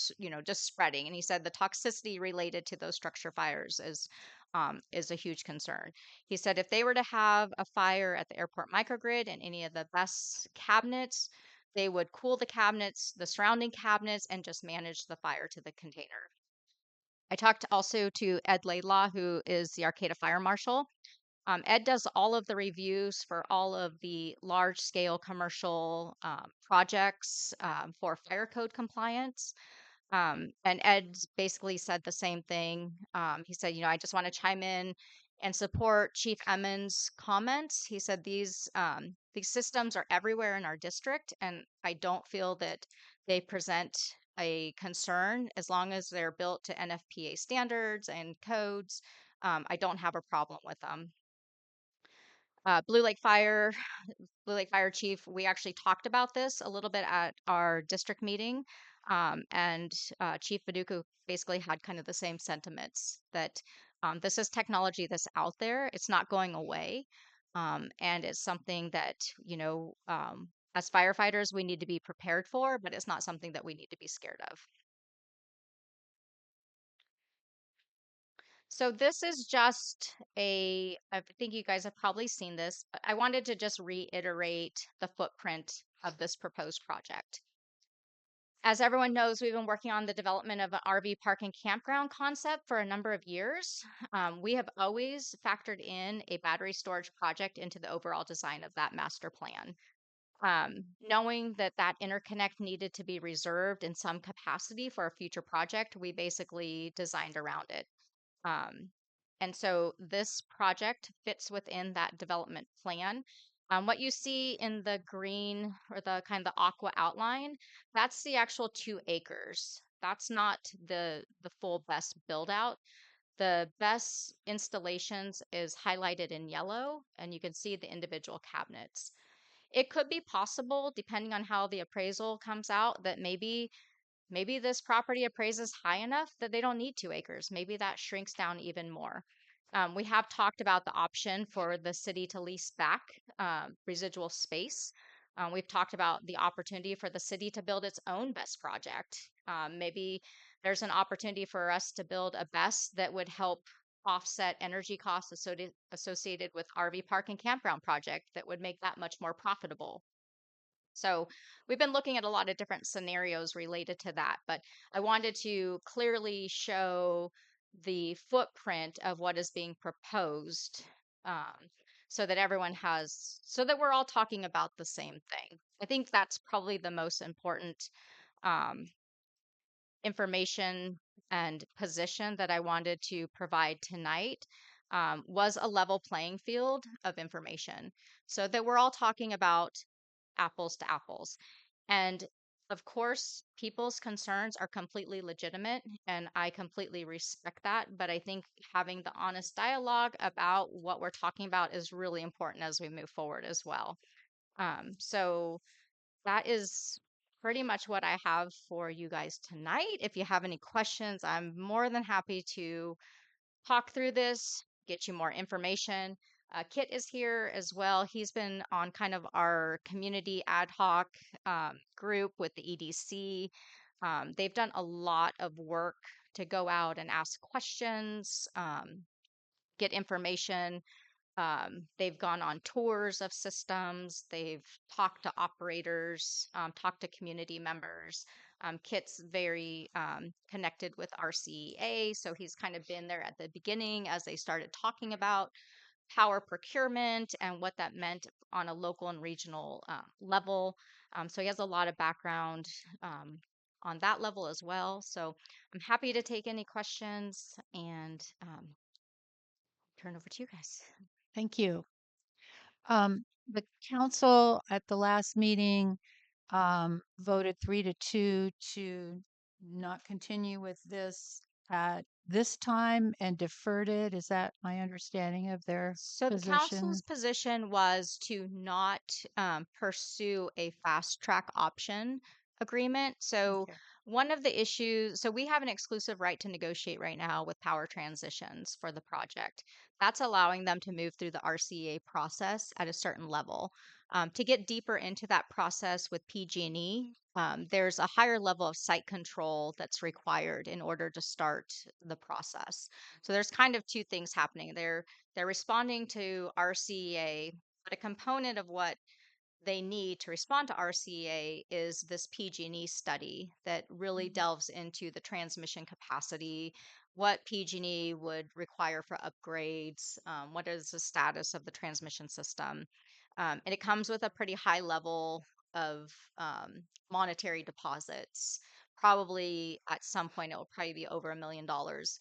just spreading. And he said the toxicity related to those structure fires is a huge concern. He said if they were to have a fire at the airport microgrid and any of the BESS cabinets, they would cool the cabinets, the surrounding cabinets, and just manage the fire to the container. I talked also to Ed Laidlaw, who is the Arcata Fire Marshal. Ed does all of the reviews for all of the large scale commercial projects for fire code compliance. And Ed basically said the same thing. He said, I just want to chime in and support Chief Emmons' comments. He said these systems are everywhere in our district, and I don't feel that they present a concern as long as they're built to NFPA standards and codes. I don't have a problem with them. Blue Lake Fire, Blue Lake Fire Chief, we actually talked about this a little bit at our district meeting. And Chief Paducah basically had kind of the same sentiments that this is technology that's out there. It's not going away. And it's something that, as firefighters, we need to be prepared for, but it's not something that we need to be scared of. So this is just I think you guys have probably seen this, but I wanted to just reiterate the footprint of this proposed project. As everyone knows, we've been working on the development of an RV park and campground concept for a number of years. We have always factored in a battery storage project into the overall design of that master plan. Knowing that that interconnect needed to be reserved in some capacity for a future project, we basically designed around it. Um, and so this project fits within that development plan. What you see in the green or the kind of the aqua outline, that's the actual 2 acres. That's not the full BESS build out. The BESS installations is highlighted in yellow, and you can see the individual cabinets. It could be possible, depending on how the appraisal comes out, that maybe this property appraises high enough that they don't need 2 acres. Maybe that shrinks down even more. We have talked about the option for the city to lease back residual space. We've talked about the opportunity for the city to build its own BESS project. Maybe there's an opportunity for us to build a BESS that would help offset energy costs associated with RV park and campground project that would make that much more profitable. So we've been looking at a lot of different scenarios related to that, but I wanted to clearly show the footprint of what is being proposed, um, so that so that we're all talking about the same thing. I think that's probably the most important um, information and position that I wanted to provide tonight, was a level playing field of information so that we're all talking about apples to apples. And of course, people's concerns are completely legitimate, and I completely respect that. But I think having the honest dialogue about what we're talking about is really important as we move forward as well. So that is pretty much what I have for you guys tonight. If you have any questions, I'm more than happy to talk through this, get you more information. Kit is here as well. He's been on kind of our community ad hoc group with the EDC. They've done a lot of work to go out and ask questions, get information. They've gone on tours of systems. They've talked to operators, talked to community members. Kit's very connected with RCEA, so he's kind of been there at the beginning as they started talking about power procurement and what that meant on a local and regional level. So he has a lot of background on that level as well. So I'm happy to take any questions and turn over to you guys. Thank you. The council at the last meeting voted 3-2 to not continue with this at this time and deferred it. Is that my understanding of their So the position? council's position was to not pursue a fast track option agreement. So Okay. one of the issues, so we have an exclusive right to negotiate right now with Power Transitions for the project. That's allowing them to move through the RCA process at a certain level. To get deeper into that process with PG&E, there's a higher level of site control that's required in order to start the process. So there's kind of two things happening there. They're responding to RCEA, but a component of what they need to respond to RCEA is this PG&E study that really delves into the transmission capacity, what PG&E would require for upgrades, what is the status of the transmission system. And it comes with a pretty high level of monetary deposits. Probably at some point, it will probably be over $1 million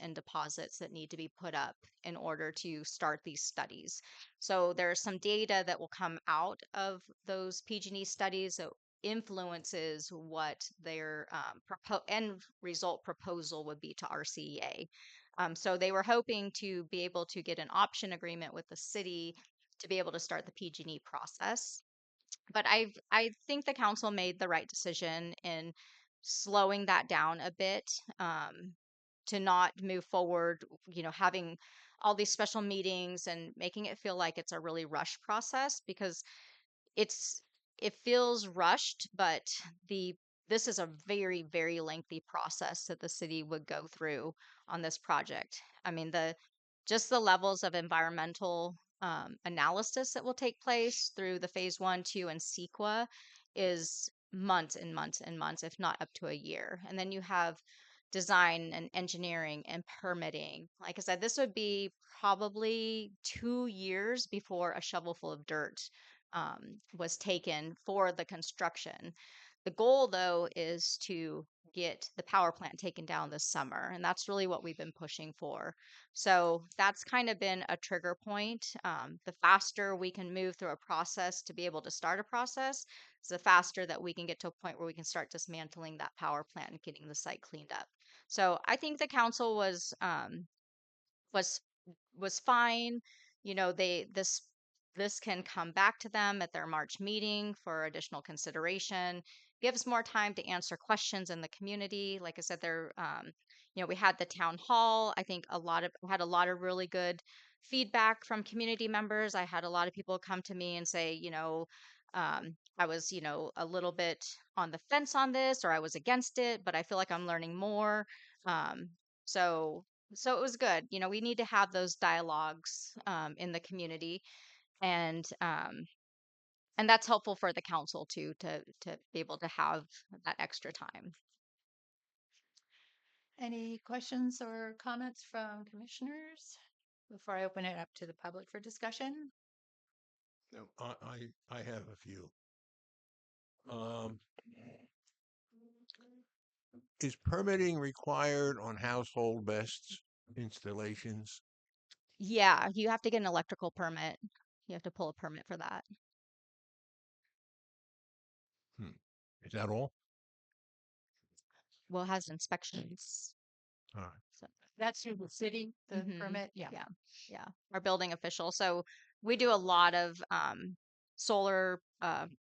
in deposits that need to be put up in order to start these studies. So there's some data that will come out of those PG&E studies that influences what their end result proposal would be to RCEA. So they were hoping to be able to get an option agreement with the city to be able to start the PG&E process. But I think the council made the right decision in slowing that down a bit, to not move forward, having all these special meetings and making it feel like it's a really rush process because it's it feels rushed, but the this is a very, very lengthy process that the city would go through on this project. I mean, the levels of environmental analysis that will take place through the phase 1, 2, and CEQA is months and months and months, if not up to a year. And then you have design and engineering and permitting. Like I said, this would be probably 2 years before a shovelful of dirt was taken for the construction. The goal, though, is to get the power plant taken down this summer, and that's really what we've been pushing for. So that's kind of been a trigger point. The faster we can move through a process to be able to start a process, the faster that we can get to a point where we can start dismantling that power plant and getting the site cleaned up. So I think the council was was fine. This can come back to them at their March meeting for additional consideration. Gives more time to answer questions in the community. Like I said, we had the town hall. I think had a lot of really good feedback from community members. I had a lot of people come to me and say, I was, a little bit on the fence on this, or I was against it, but I feel like I'm learning more. Um, so so it was good. We need to have those dialogues in the community, and And that's helpful for the council too, to be able to have that extra time. Any questions or comments from commissioners before I open it up to the public for discussion? No, I have a few. Um, is permitting required on household best installations? Yeah, you have to get an electrical permit. You have to pull a permit for that. Hmm. Is that all? Well, it has inspections. All right. So, That's through the city, the mhm, permit? Yeah. yeah, our building official. So we do a lot of solar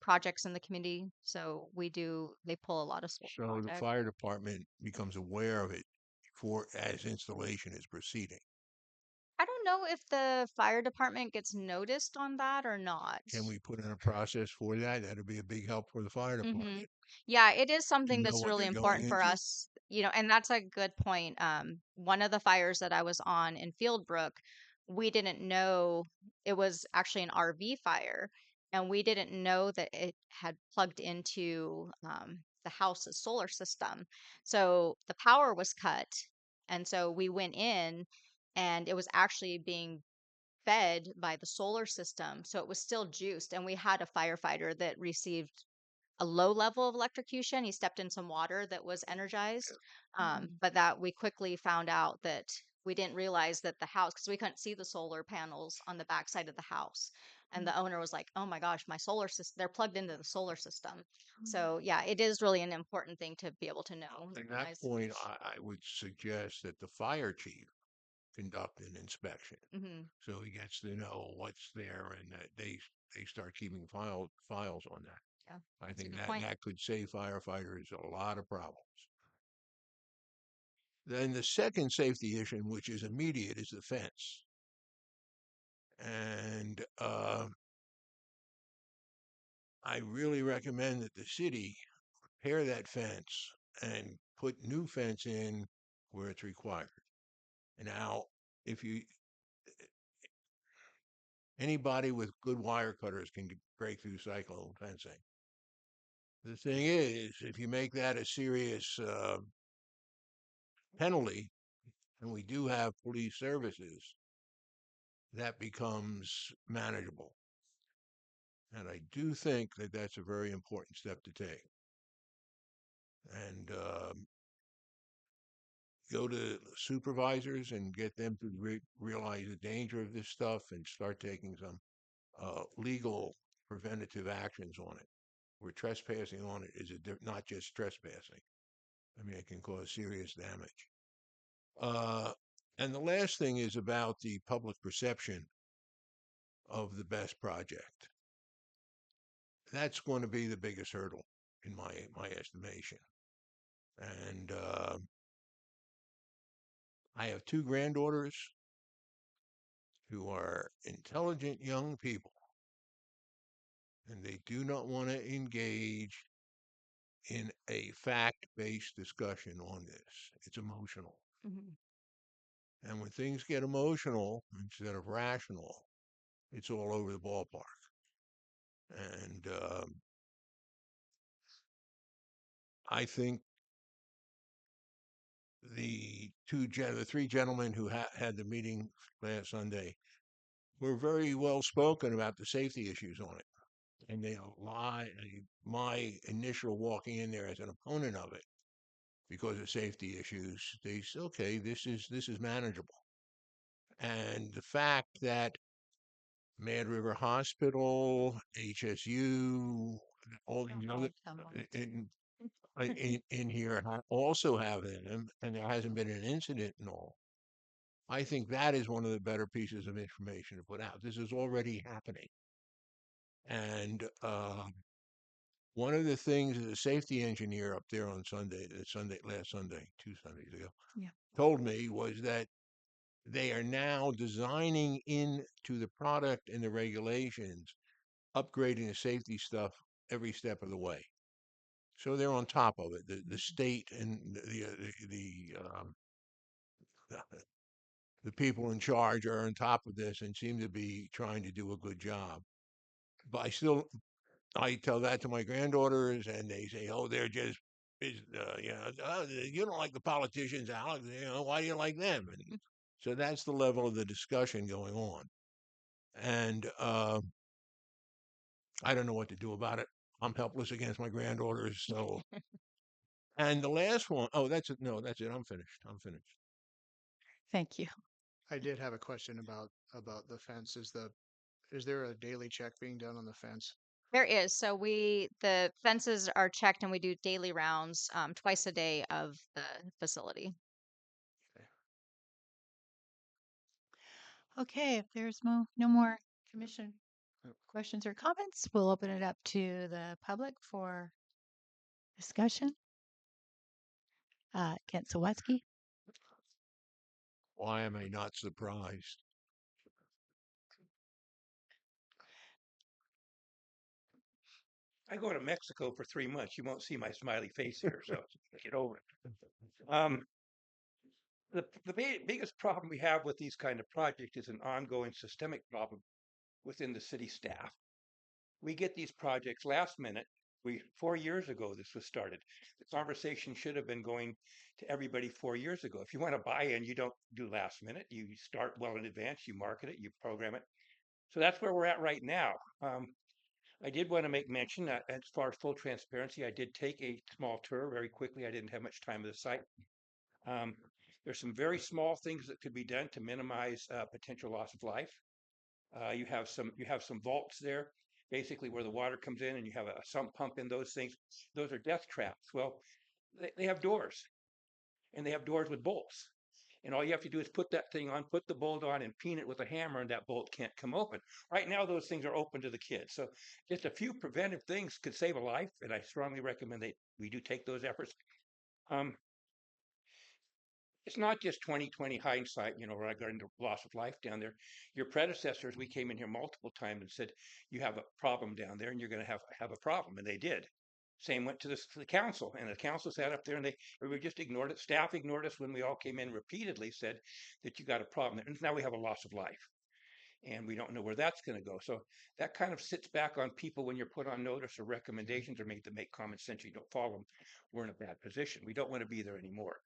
projects in the community. So they pull a lot of solar So the projects. fire department becomes aware of it before as installation is proceeding. I don't know if the fire department gets noticed on that or not. Can we put in a process for that? That'd be a big help for the fire Hmm. department Yeah, it is to something know that's what really they're going important for into. us, and that's a good point. One of the fires that I was on in Fieldbrook, we didn't know it was actually an RV fire, and we didn't know that it had plugged into the house's solar system. So the power was cut, and so we went in, and it was actually being fed by the solar system. So it was still juiced, and we had a firefighter that received a low level of electrocution. He stepped in some water that was energized. But that we quickly found out that we didn't realize that the house, because we couldn't see the solar panels on the backside of the house. And the owner was like, oh my gosh, my solar system, they're plugged into the solar system. So yeah, it is really an important thing to be able to know. At that point, I would suggest that the fire chief conduct an inspection. Mm-hmm. So he gets to know what's there and that they start keeping files on that. Yeah, I that's a think good that point. that could save firefighters a lot of problems. Then the second safety issue, which is immediate, is the fence. And I really recommend that the city repair that fence and put new fence in where it's required. And now, if you anybody with good wire cutters can break through cyclone fencing. The thing is, if you make that a serious penalty, and we do have police services, that becomes manageable. And I do think that that's a very important step to take. And go to supervisors and get them to realize the danger of this stuff and start taking some legal preventative actions on it. Where trespassing on it is not just trespassing. I mean, it can cause serious damage. Uh, and the last thing is about the public perception of the best project. That's going to be the biggest hurdle in my estimation. And I have two granddaughters who are intelligent young people, and they do not want to engage in a fact-based discussion on this. It's emotional. Mm-hmm. And when things get emotional instead of rational, it's all over the ballpark. And I think the three gentlemen who had the meeting last Sunday were very well spoken about the safety issues on it. And my initial walking in there as an opponent of it because of safety issues, they said, okay, this is manageable. And the fact that Mad River Hospital, HSU, all these other in here also have in them, and there hasn't been an incident and all. I think that is one of the better pieces of information to put out. This is already happening, and one of the things that a safety engineer up there on last Sunday, 2 Sundays ago, Yeah. told me was that they are now designing into the product and the regulations, upgrading the safety stuff every step of the way. So they're on top of it. The state and the people in charge are on top of this and seem to be trying to do a good job. But I still I tell that to my granddaughters, and they say, "Oh, they're just, you don't like the politicians, Alex. Why do you like them?" And so that's the level of the discussion going on, and I don't know what to do about it. I'm helpless against my granddaughters. So, and the last one, oh, that's it. No, that's it. I'm finished. I'm finished. Thank you. I did have a question about the fence. Is there a daily check being done on the fence? There is. So the fences are checked and we do daily rounds, twice a day of the facility. Okay, if there's no more commission Yep. questions or comments, we'll open it up to the public for discussion. Kent Sawatsky. Why am I not surprised? I go to Mexico for 3 months. You won't see my smiley face here, so get over it. Um, the biggest problem we have with these kind of projects is an ongoing systemic problem within the city staff. We get these projects last minute. 4 years ago this was started. The conversation should have been going to everybody 4 years ago. If you want to buy in, you don't do last minute. You start well in advance. You market it. You program it. So that's where we're at right now. I did want to make mention that as far as full transparency, I did take a small tour very quickly. I didn't have much time of the site. Um, there's some very small things that could be done to minimize potential loss of life. You have some vaults there, basically where the water comes in, and you have a sump pump in those things. Those are death traps. Well, they have doors, and they have doors with bolts. And all you have to do is put that thing on, put the bolt on, and peen it with a hammer, and that bolt can't come open. Right now, those things are open to the kids. So just a few preventive things could save a life, and I strongly recommend that we do take those efforts. Um, it's not just 2020 hindsight, regarding the loss of life down there. Your predecessors, we came in here multiple times and said, you have a problem down there and you're going to have a problem. And they did. Same went to the council, and the council sat up there and we just ignored it. Staff ignored us when we all came in repeatedly, said that you got a problem there. And now we have a loss of life, and we don't know where that's going to go. So that kind of sits back on people when you're put on notice or recommendations or made to make common sense. You don't follow them. We're in a bad position. We don't want to be there anymore.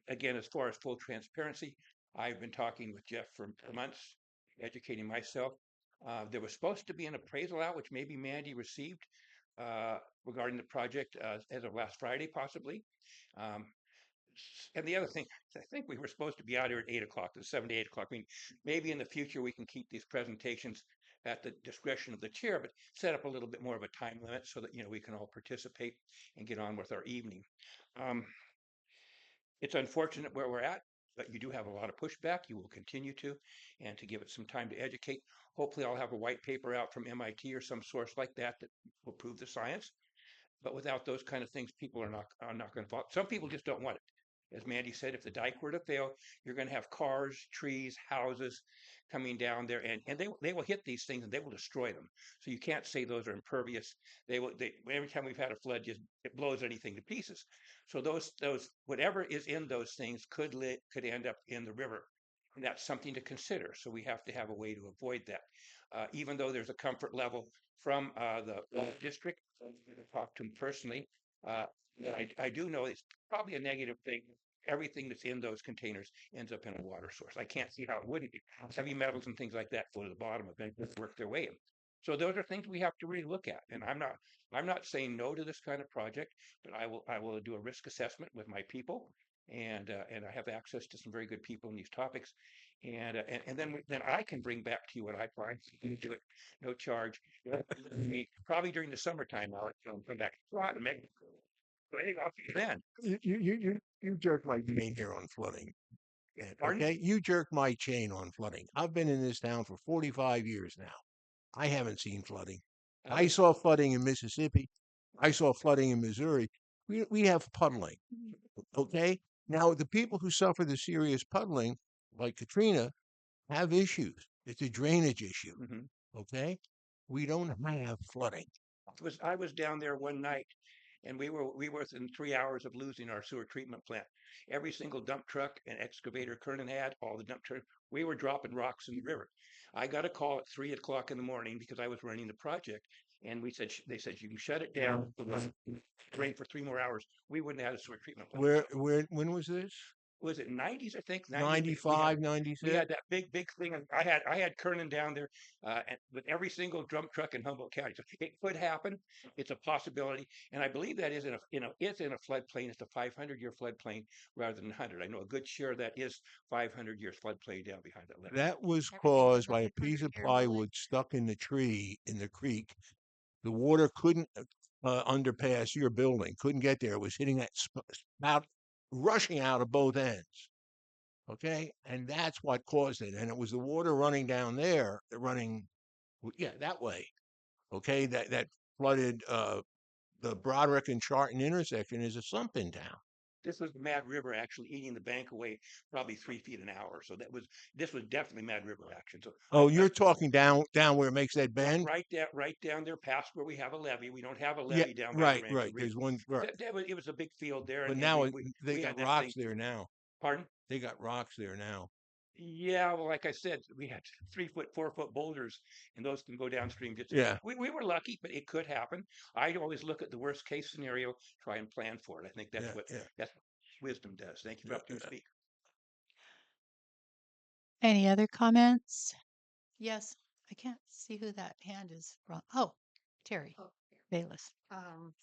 Again, as far as full transparency, I've been talking with Jeff for months, educating myself. There was supposed to be an appraisal out, which maybe Mandy received regarding the project as of last Friday, possibly. Um, and the other thing, I think we were supposed to be out here at 8 o'clock, the 7 to 8 o'clock. I mean, maybe in the future we can keep these presentations at the discretion of the chair, but set up a little bit more of a time limit so that we can all participate and get on with our evening. Um, it's unfortunate where we're at, but you do have a lot of pushback. You will continue to, and to give it some time to educate. Hopefully, I'll have a white paper out from MIT or some source like that that will prove the science. But without those kind of things, people are not going to follow. Some people just don't want it. As Mandy said, if the dike were to fail, you're going to have cars, trees, houses coming down there, and they will hit these things and they will destroy them. So you can't say those are impervious. Every time we've had a flood, just it blows anything to pieces. So those whatever is in those things could end up in the river. And that's something to consider. So we have to have a way to avoid that. Even though there's a comfort level from the district, to talk to them personally. Uh, I do know it's probably a negative thing. Everything that's in those containers ends up in a water source. I can't see how it wouldn't be. Heavy metals and things like that go to the bottom eventually, work their way in. So those are things we have to really look at. And I'm not saying no to this kind of project, but I will do a risk assessment with my people, and I have access to some very good people in these topics, and then I can bring back to you what I find. You do it, no charge. Probably during the summertime. I'll come back and make. So anyway, I'll see you then. You jerk my chain here on flooding. Pardon? Okay, you jerk my chain on flooding. I've been in this town for 45 years now. I haven't seen flooding. I saw flooding in Mississippi. I saw flooding in Missouri. We have puddling. Okay, now the people who suffer the serious puddling, like Katrina, have issues. It's a drainage issue. Okay, we don't have flooding. I was down there one night, and we were within 3 hours of losing our sewer treatment plant. Every single dump truck and excavator Kernan had, all the dump trucks, we were dropping rocks in the river. I got a call at 3 o'clock in the morning because I was running the project, and they said you can shut it down, rain for 3 more hours. We wouldn't have had a sewer treatment plant. When was this? Was it 90s? I think 90s. 95, We 96? had that big thing. And I had Kernan down there with every single dump truck in Humboldt County. So it could happen. It's a possibility, and I believe that is it's in a floodplain. It's a 500-year floodplain rather than 100. I know a good share of that is 500 years floodplain down behind that levee. That was Everything's caused in by the a piece of 500-year ruling. plywood stuck in the tree in the creek. The water couldn't underpass your building, couldn't get there. It was hitting that spout, rushing out of both ends. Okay, and that's what caused it. And it was the water running down there, yeah, that way. Okay, that flooded the Broderick and Charlton intersection is a sumping town. This was the Mad River actually eating the bank away probably 3 feet an hour. So this was definitely Mad River action. So Oh, you're talking down where it makes that bend? right down there past where we have a levee. We don't have a Yeah, levee down by the right, Rancho right. Reed. There's one, right. It was a big field there, But and now they we got had that rocks thing. there now. Pardon? They got rocks there now. Yeah, well, like I said, we had 3 foot, 4 foot boulders, and those can go downstream just as Yeah. we were lucky, but it could happen. I always look at the worst case scenario, try and plan for it. I think that's Yeah, what yeah. that's what wisdom does. Thank you for the opportunity to speak. Any other comments? Yes, I can't see who that hand is from. Oh, Terry Oh, Bayless.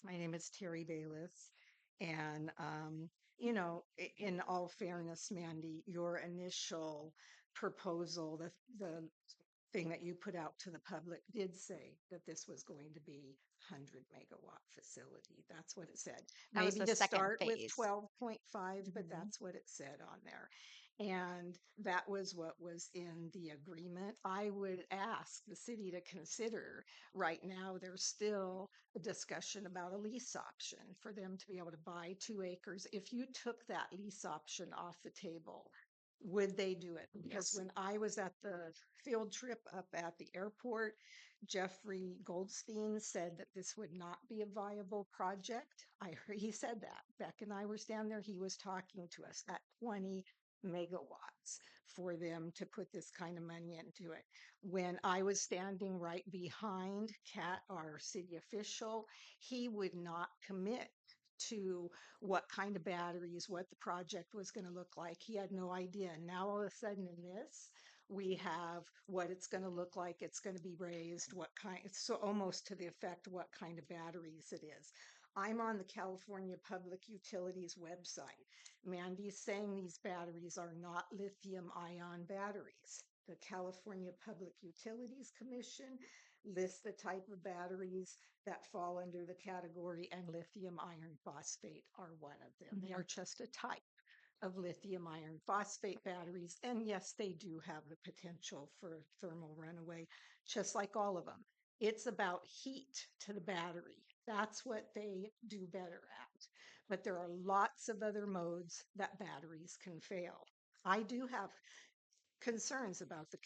my name is Terry Bayless. And, in all fairness, Mandy, your initial proposal, the thing that you put out to the public did say that this was going to be 100 megawatt facility. That's what it said. That was Maybe the to second start with phase. 12.5, but Mhm. that's what it said on there. And that was what was in the agreement. I would ask the city to consider. Right now, there's still a discussion about a lease option for them to be able to buy 2 acres. If you took that lease option off the table, would they do it? Because Yes. when I was at the field trip up at the airport, Jeffrey Goldstein said that this would not be a viable project. He said that. Beck and I were standing there. He was talking to us at 20 megawatts for them to put this kind of money into it. When I was standing right behind Cat, our city official, he would not commit to what kind of batteries, what the project was going to look like. He had no idea. And now all of a sudden in this, we have what it's going to look like. It's going to be raised, what kind, it's so almost to the effect what kind of batteries it is. I'm on the California Public Utilities website. Mandy's saying these batteries are not lithium ion batteries. The California Public Utilities Commission lists the type of batteries that fall under the category, and lithium iron phosphate are one of them. They are just a type of lithium iron phosphate batteries. And yes, they do have the potential for thermal runaway, just like all of them. It's about heat to the battery. That's what they do better at. But there are lots of other modes that batteries can fail. I do have concerns about the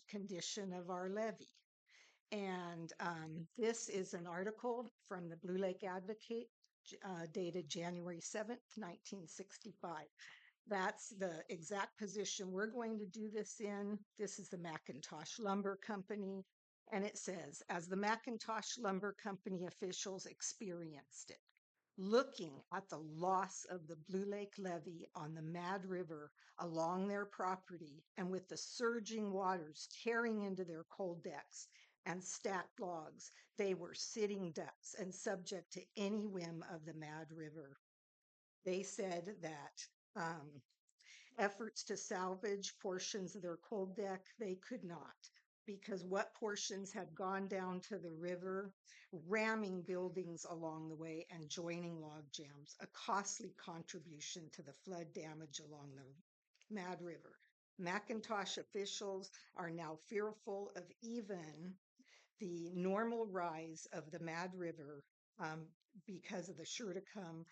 condition of our levee. And this is an article from the Blue Lake Advocate dated January 7th, 1965. That's the exact position we're going to do this in. This is the McIntosh Lumber Company. And it says, as the McIntosh Lumber Company officials experienced it, looking at the loss of the Blue Lake levee on the Mad River along their property, and with the surging waters tearing into their cold decks and stacked logs, they were sitting ducks and subject to any whim of the Mad River. They said that efforts to salvage portions of their cold deck, they could not, because what portions had gone down to the river, ramming buildings along the way and joining log jams, a costly contribution to the flood damage along the Mad River. McIntosh officials are now fearful of even the normal rise of the Mad River um, because of the sure to come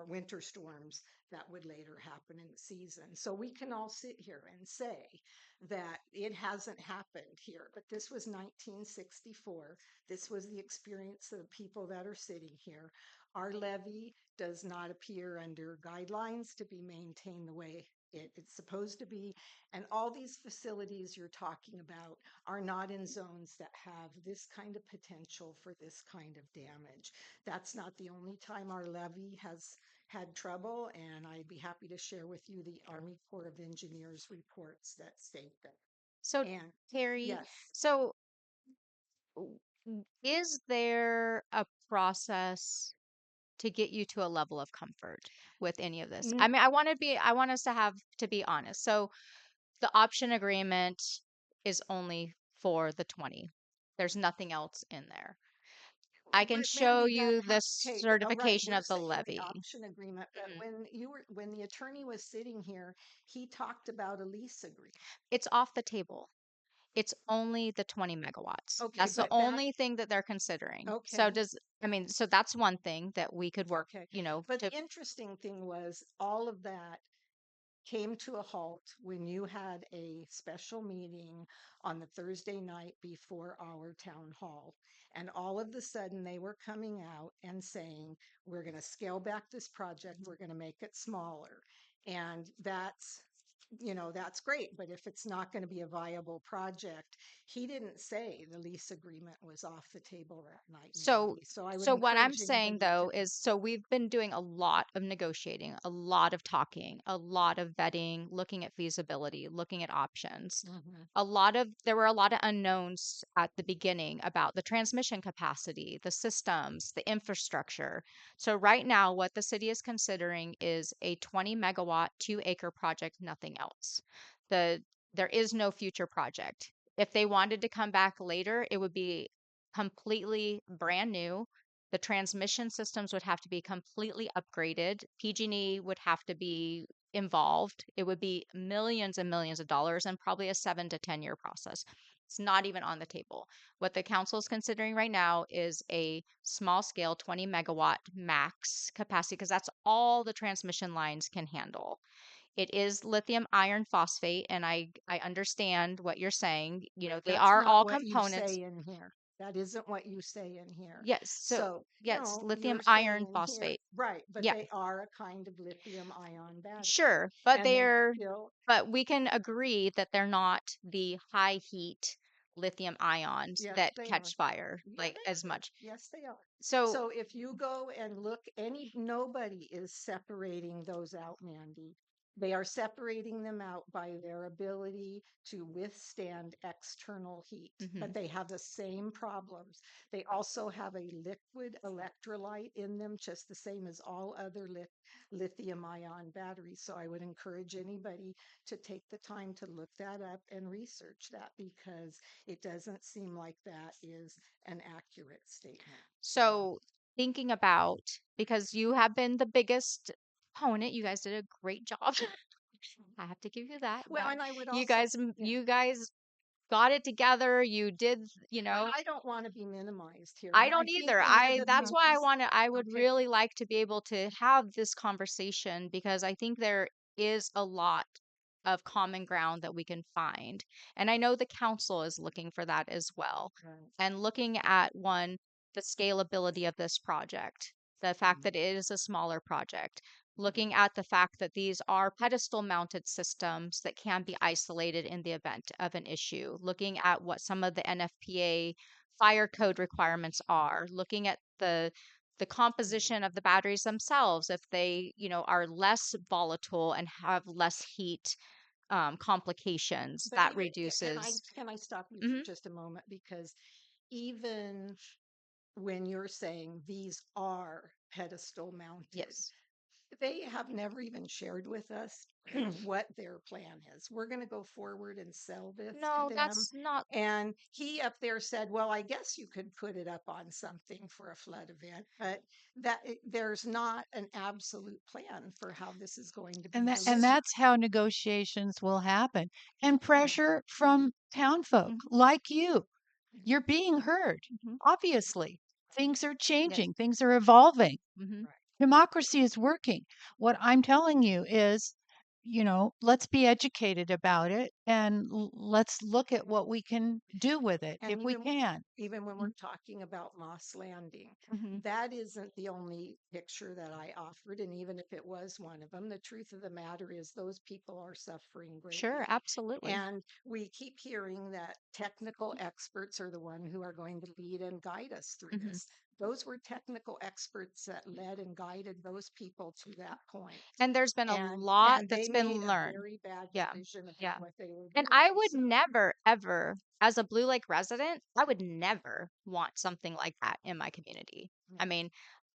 winter storms that would later happen in the season. So we can all sit here and say that it hasn't happened here, but this was 1964. This was the experience of the people that are sitting here. Our levee does not appear under guidelines to be maintained the way it's supposed to be. And all these facilities you're talking about are not in zones that have this kind of potential for this kind of damage. That's not the only time our levee has had trouble, and I'd be happy to share with you the Army Corps of Engineers reports that state that. So, And Terry, yes, so is there a process to get you to a level of comfort with any of this? I n- mean, I want us to have to be honest. So the option agreement is only for the 20. There's nothing else in there. I can but show Mandy, that you the okay, all right, certification you're of the saying the levy. option agreement, but Mhm. when the attorney was sitting here, he talked about a lease agreement. It's off the table. It's only the 20 megawatts. Okay, That's the but that only thing that they're considering. So okay. so that's one thing that we could work, Okay. But to the interesting thing was all of that came to a halt when you had a special meeting on the Thursday night before our town hall. And all of the sudden, they were coming out and saying, we're going to scale back this project, we're going to make it smaller. And that's great. But if it's not going to be a viable project, he didn't say the lease agreement was off the table that night, So, Mandy. So I would so what I'm encourage saying anybody to though is, so we've been doing a lot of negotiating, a lot of talking, a lot of vetting, looking at feasibility, looking at options. Mhm. There were a lot of unknowns at the beginning about the transmission capacity, the systems, the infrastructure. So right now, what the city is considering is a 20 megawatt, 2 acre project, nothing else. There is no future project. If they wanted to come back later, it would be completely brand new. The transmission systems would have to be completely upgraded. PG&E would have to be involved. It would be millions and millions of dollars and probably a 7 to 10 year process. It's not even on the table. What the council is considering right now is a small scale 20 megawatt max capacity because that's all the transmission lines can handle. It is lithium iron phosphate, and I understand what you're saying. They That's are not all what you components. say in here. That isn't what you say in here. Yes, so So, yes, no, lithium you're iron saying here, phosphate. right, but Yeah, they are a kind of lithium ion battery. sure, but And they they're still, but we can agree that they're not the high heat lithium ions yes, that they are. catch fire Yeah, like as they are. much. Yes, they are. So, So if you go and look, nobody is separating those out, Mandy. They are separating them out by their ability to withstand external heat, but mhm. they have the same problems. They also have a liquid electrolyte in them, just the same as all other lithium ion batteries. So I would encourage anybody to take the time to look that up and research that because it doesn't seem like that is an accurate statement. So thinking about, because you have been the biggest opponent, you guys did a great job. I have to give you that. Well, and I would You also, guys, yeah, you guys got it together. You did, and I don't want to be minimized here, I but I don't think either. one of the That's why things, I would okay, really like to be able to have this conversation because I think there is a lot of common ground that we can find. And I know the council is looking for that as well. right. And looking at the scalability of this project, the fact that it is a smaller project, looking at the fact that these are pedestal mounted systems that can be isolated in the event of an issue, looking at what some of the NFPA fire code requirements are, looking at the composition of the batteries themselves, if they, are less volatile and have less heat complications, But that even, and I reduces. can I stop you for Mhm. just a moment because even when you're saying these are pedestal mounted, Yes. they have never even shared with us what their plan is. We're going to go forward and sell this to No, them. that's not. And he up there said, well, I guess you could put it up on something for a flood event, but there's not an absolute plan for how this is going to be And delivered. that's how negotiations will happen. And Yeah. pressure from town folk Mhm. like you. You're being heard, Mhm. obviously. things are Yes. changing, things are evolving. Mm-hmm. Right. Democracy is working. What I'm telling you is, let's be educated about it and let's look at what we can do with it And if we can. even when we're talking about Moss Landing, Mm-hmm. that isn't the only picture that I offered. And even if it was one of them, the truth of the matter is those people are suffering Sure, greatly. absolutely. And we keep hearing that technical experts are the one who are going to lead and guide us through Mm-hmm. this. Those were technical experts that led and guided those people to that point. And there's been a And lot and that's they made been a learned. very bad Yeah. decision Yeah. about what they were And doing. I would So never, ever, as a Blue Lake resident, I would never want something like that in my community. I yeah. mean,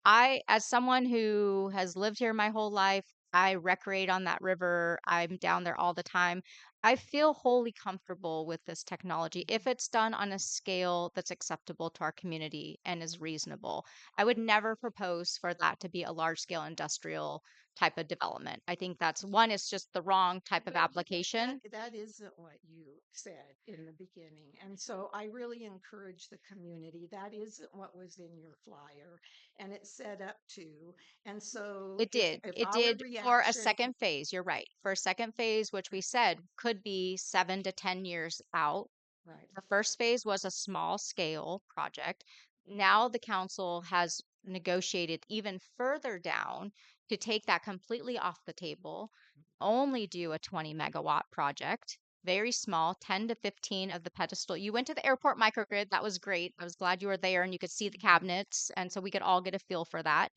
as someone who has lived here my whole life, I recreate on that river. I'm down there all the time. I feel wholly comfortable with this technology if it's done on a scale that's acceptable to our community and is reasonable. I would never propose for that to be a large scale industrial type of development. I think that's one, it's just the wrong type of But application. that isn't what you said in the beginning. And so I really encourage the community. That isn't what was in your flyer and it's set up to. And so It did. if It our did for a reaction, second phase. You're right. For a second phase, which we said could be 7 to 10 years out. right. The first phase was a small scale project. Now the council has negotiated even further down to take that completely off the table, only do a 20 megawatt project, very small, 10 to 15 of the pedestal. You went to the airport microgrid. That was great. I was glad you were there and you could see the cabinets. And so we could all get a feel for that.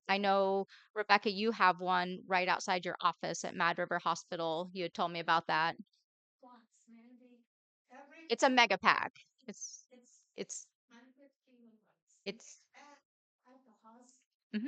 I know, Rebecca, you have one right outside your office at Mad River Hospital. You had told me about that. It's a mega pack. It's it's hmm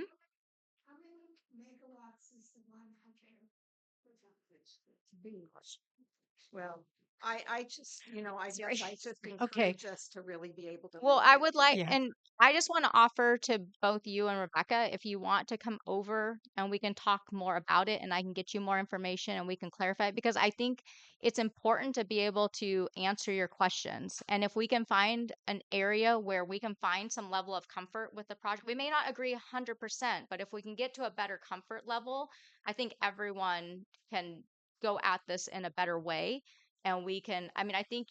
Well, I just, I sorry. guess I just Okay. encourage us to really be able to Well, look I at would it. like, Yeah. and I just want to offer to both you and Rebecca, if you want to come over and we can talk more about it and I can get you more information and we can clarify it, because I think it's important to be able to answer your questions. And if we can find an area where we can find some level of comfort with the project, we may not agree 100%, but if we can get to a better comfort level, I think everyone can go at this in a better way. And we can, I mean, I think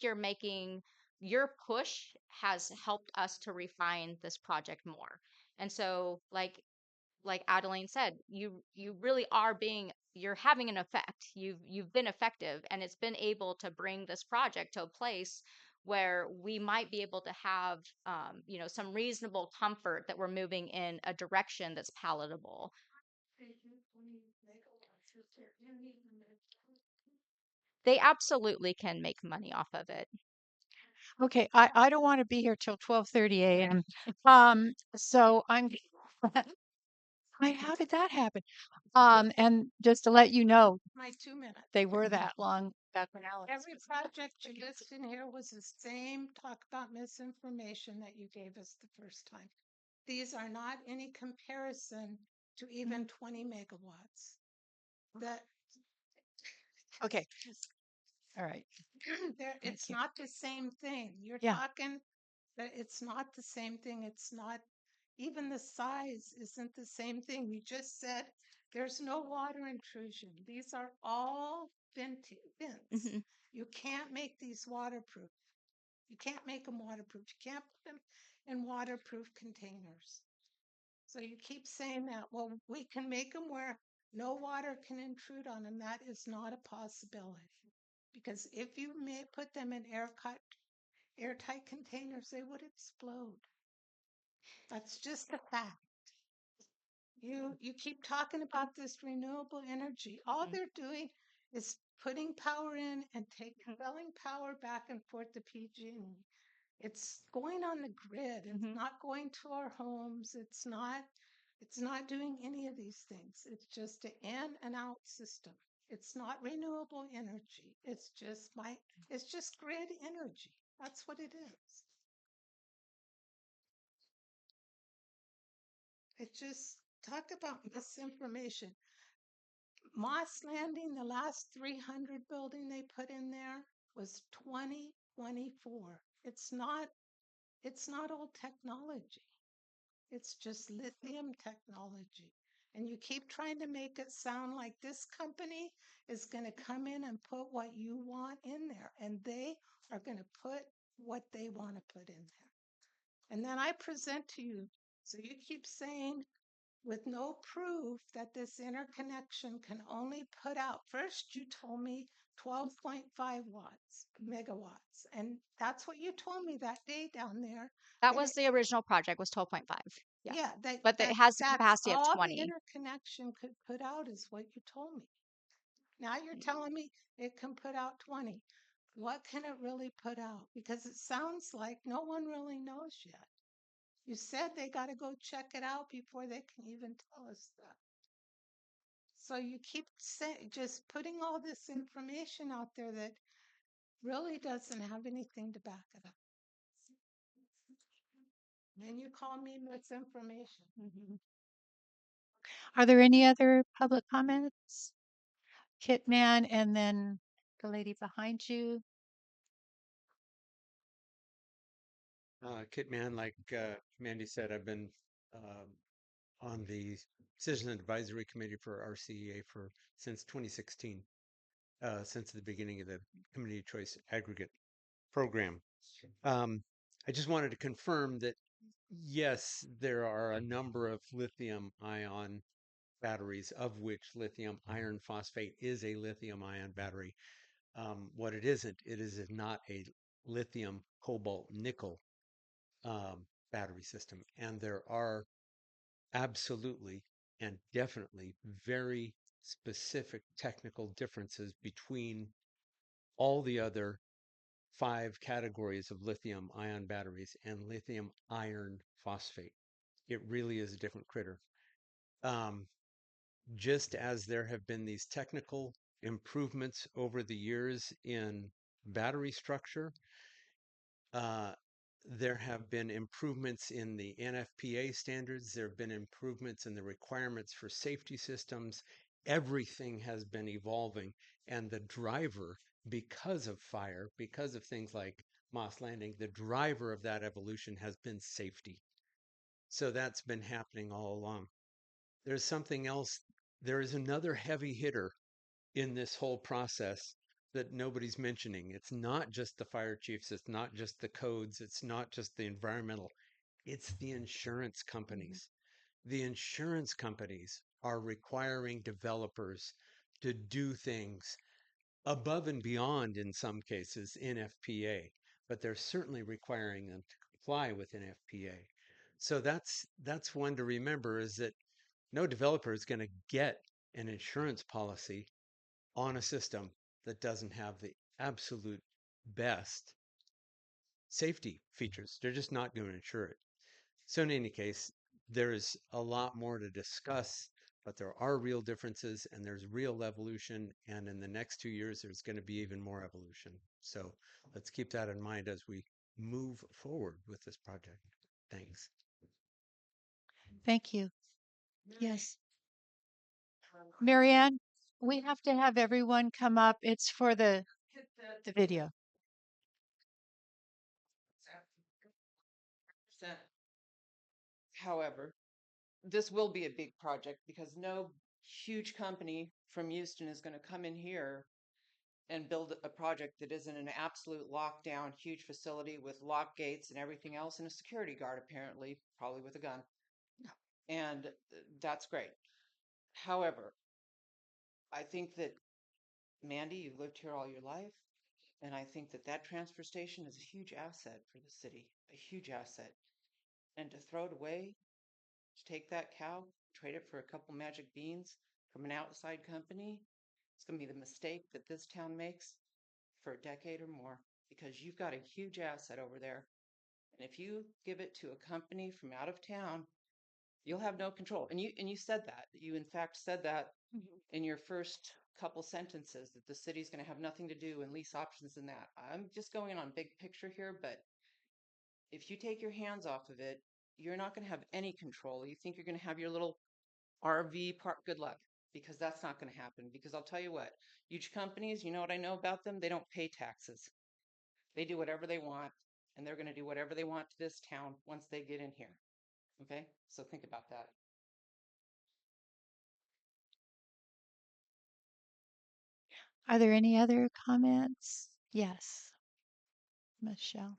your push has helped us to refine this project more. And so like Adeline said, you really are you're having an effect. You've been effective and it's been able to bring this project to a place where we might be able to have some reasonable comfort that we're moving in a direction that's palatable. They absolutely can make money off of it. Okay. I don't want to be here till 12:30 a.m. So I'm how did that happen? And just to let you know, My 2 minutes. they were that long back when Alex Every was. project you listed in here was the same talk about misinformation that you gave us the first time. These are not any comparison to even 20 megawatts. That Okay. All right. it's you. not the same thing. You're Yeah. talking that it's not the same thing. It's not even the size isn't the same thing. You just said there's no water intrusion. These are all vents. Hmm. You can't make these waterproof. You can't make them waterproof. You can't put them in waterproof containers. So you keep saying that. Well, we can make them where no water can intrude on them. That is not a possibility. Because if you may put them in airtight containers, they would explode. That's just a fact. You keep talking about this renewable energy. All they're doing is putting power in and selling power back and forth to PG&E. It's going on the grid. It's Hmm. not going to our homes. It's not doing any of these things. It's just an in and out system. It's not renewable energy. It's just grid energy. That's what it is. It just talk about misinformation. Moss Landing, the last 300 building they put in there was 2024. It's not old technology. It's just lithium technology. And you keep trying to make it sound like this company is going to come in and put what you want in there, and they are going to put what they want to put in there. And then I present to you. So you keep saying with no proof that this interconnection can only put out. First, you told me 12.5 watts, megawatts. And that's what you told me that day down there. That And was the original project was 12.5. Yes. yeah, But it has the that's capacity of all the 20. interconnection could put out is what you told me. Now you're telling me it can put out 20. What can it really put out? Because it sounds like no one really knows yet. You said they got to go check it out before they can even tell us that. So you keep just putting all this information out there that really doesn't have anything to back it up. Then you call me misinformation. Mhm. Are there any other public comments? Kitman and then the lady behind you. Kit Man, like Mandy said, I've been on the Citizen Advisory Committee for RCEA for since 2016, since the beginning of the Community Choice Aggregate Program. I just wanted to confirm that yes, there are a number of lithium ion batteries, of which lithium iron phosphate is a lithium ion battery. What it isn't, it is not a lithium cobalt nickel battery system. And there are absolutely and definitely very specific technical differences between all the other 5 categories of lithium ion batteries and lithium iron phosphate. It really is a different critter. Um, just as there have been these technical improvements over the years in battery structure, uh, there have been improvements in the NFPA standards. There have been improvements in the requirements for safety systems. Everything has been evolving. And the driver, because of fire, because of things like Moss Landing, the driver of that evolution has been safety. So that's been happening all along. There's something else. There is another heavy hitter in this whole process that nobody's mentioning. It's not just the fire chiefs, it's not just the codes, it's not just the environmental, it's the insurance companies. The insurance companies are requiring developers to do things above and beyond, in some cases, NFPA, but they're certainly requiring them to comply with NFPA. So that's one to remember is that no developer is going to get an insurance policy on a system that doesn't have the absolute best safety features. They're just not going to insure it. So in any case, there is a lot more to discuss, but there are real differences and there's real evolution. And in the next 2 years, there's going to be even more evolution. So let's keep that in mind as we move forward with this project. Thanks. Thank you. Yes. Marianne, we have to have everyone come up. It's for the video. However, this will be a big project because no huge company from Houston is going to come in here and build a project that isn't an absolute lockdown, huge facility with lock gates and everything else, and a security guard, apparently, probably with a gun. And that's great. However, I think that, Mandy, you've lived here all your life. And I think that that transfer station is a huge asset for the city, a huge asset. And to throw it away, to take that cow, trade it for a couple magic beans from an outside company, it's going to be the mistake that this town makes for a decade or more because you've got a huge asset over there. And if you give it to a company from out of town, you'll have no control. And you said that. You in fact said that in your first couple sentences that the city's going to have nothing to do and lease options in that. I'm just going on big picture here, but if you take your hands off of it, you're not going to have any control. You think you're going to have your little RV park. Good luck, because that's not going to happen. Because I'll tell you what, huge companies, you know what I know about them? They don't pay taxes. They do whatever they want. and they're going to do whatever they want to this town once they get in here. Okay, so think about that. Are there any other comments? Yes, Michelle.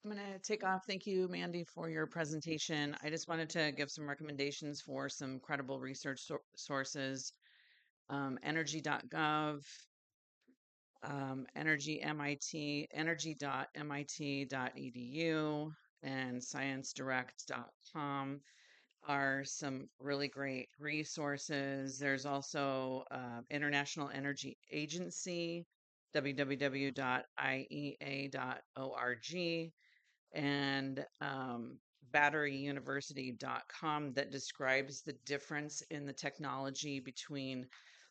I'm going to take off. Thank you, Mandy, for your presentation. I just wanted to give some recommendations for some credible research sources. Energy.gov, energy.mit.edu, and sciencedirect.com are some really great resources. There's also International Energy Agency, www.iea.org, and batteryuniversity.com that describes the difference in the technology between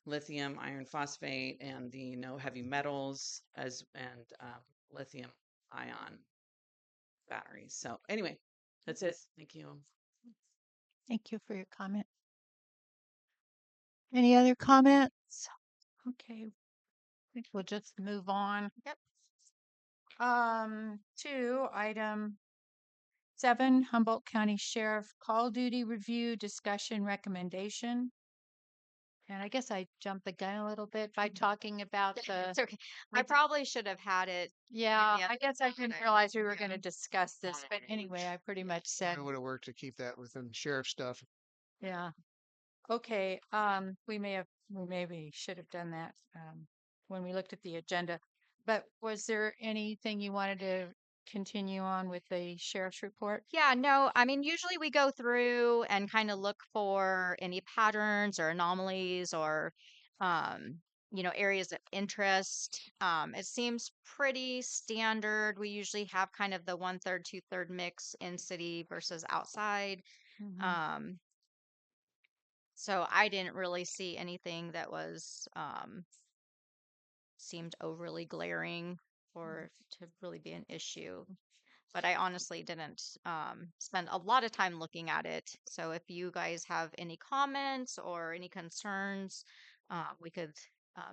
lithium iron phosphate and the no heavy metals and lithium ion batteries. So anyway, that's it. Thank you. Thank you for your comment. Any other comments? Okay, I think we'll just move on. Yep. To item 7, Humboldt County Sheriff Call Duty Review Discussion Recommendation. And I guess I jumped the gun a little bit by talking about the. It's okay. I I d- probably should have had it. Yeah, maybe I guess I didn't yesterday. realize we were going to discuss this, but anyway, I pretty much said, It would have worked to keep that within sheriff stuff. yeah. Okay, we maybe should have done that when we looked at the agenda. But was there anything you wanted to continue on with the sheriff's report? Yeah, no, I mean, usually we go through and kind of look for any patterns or anomalies or, um, areas of interest. It seems pretty standard. We usually have kind of the 1/3, 2/3 mix in city versus outside. Mhm. So I didn't really see anything that was, seemed overly glaring or to really be an issue. But I honestly didn't spend a lot of time looking at it. So if you guys have any comments or any concerns, we could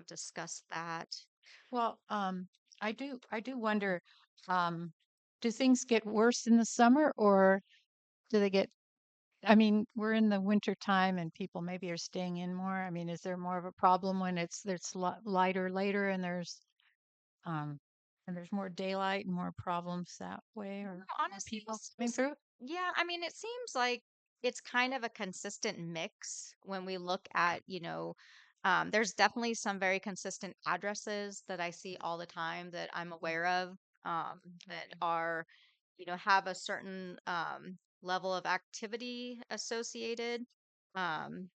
discuss that. Well, I do wonder, um, do things get worse in the summer or do they get, I mean, we're in the winter time and people maybe are staying in more. I mean, is there more of a problem when it's lighter later um, and there's more daylight and more problems that way or more Honestly, people coming through? yeah, I mean, it seems like it's kind of a consistent mix when we look at, there's definitely some very consistent addresses that I see all the time that I'm aware of, that are, have a certain level of activity associated. Um,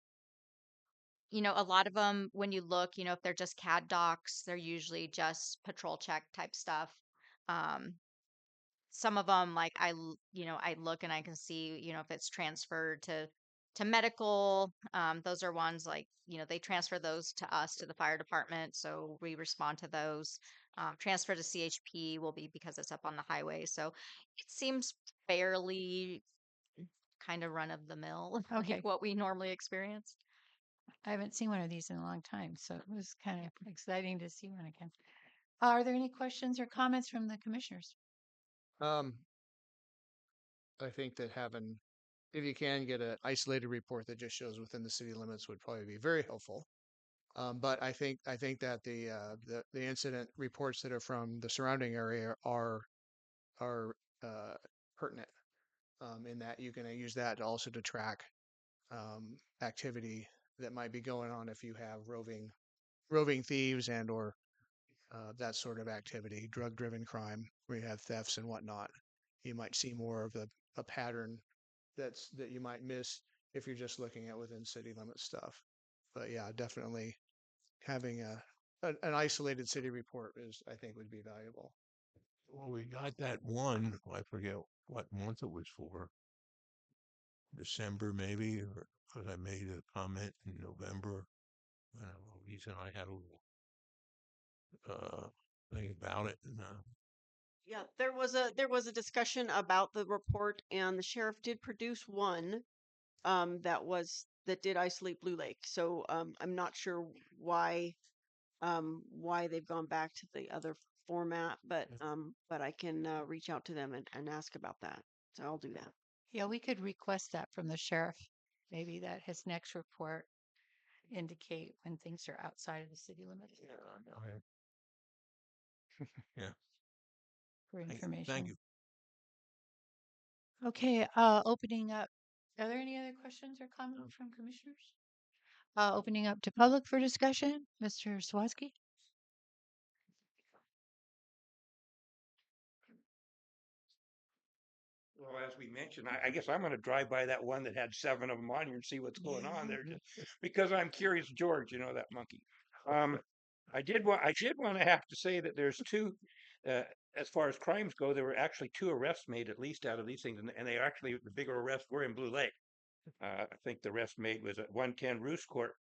a lot of them, when you look, if they're just CAD docs, they're usually just patrol check type stuff. Um, some of them, like I look and I can see, if it's transferred to medical. Those are ones like, they transfer those to us to the fire department, so we respond to those. Transfer to CHP will be because it's up on the highway, so it seems fairly kind of run of the mill, Okay. like what we normally experience. I haven't seen one of these in a long time, so it was kind of exciting to see one again. Are there any questions or comments from the commissioners? Um, I think that having, if you can get an isolated report that just shows within the city limits would probably be very helpful. But I think that the incident reports that are from the surrounding area are uh, pertinent in that you can use that also to track activity that might be going on if you have roving thieves and or that sort of activity, drug-driven crime, where you have thefts and whatnot. You might see more of a pattern that you might miss if you're just looking at within city limit stuff. But yeah, definitely having an isolated city report is I think would be valuable. Well, we got that one, I forget what month it was for, December maybe, or because I made a comment in November. Lisa and I had a little thing about it, and Yeah, there was a discussion about the report, and the sheriff did produce one that did isolate Blue Lake. So I'm not sure why they've gone back to the other format, but I can reach out to them and ask about that. So I'll do that. Yeah, we could request that from the sheriff. Maybe that his next report indicate when things are outside of the city limits Okay. Yeah. for Thank information. you. Okay, opening up. Are there any other questions or comments from commissioners? Opening up to public for discussion, Mr. Swansky. Well, as we mentioned, I guess I'm going to drive by that one that had 7 of them on here and see what's going on there, just because I'm curious, George. You know that monkey. Um, I did want to have to say that there's two, uh, as far as crimes go, there were actually 2 arrests made at least out of these things, and they actually the bigger arrests were in Blue Lake. I think the arrest made was at 110 Roos Court,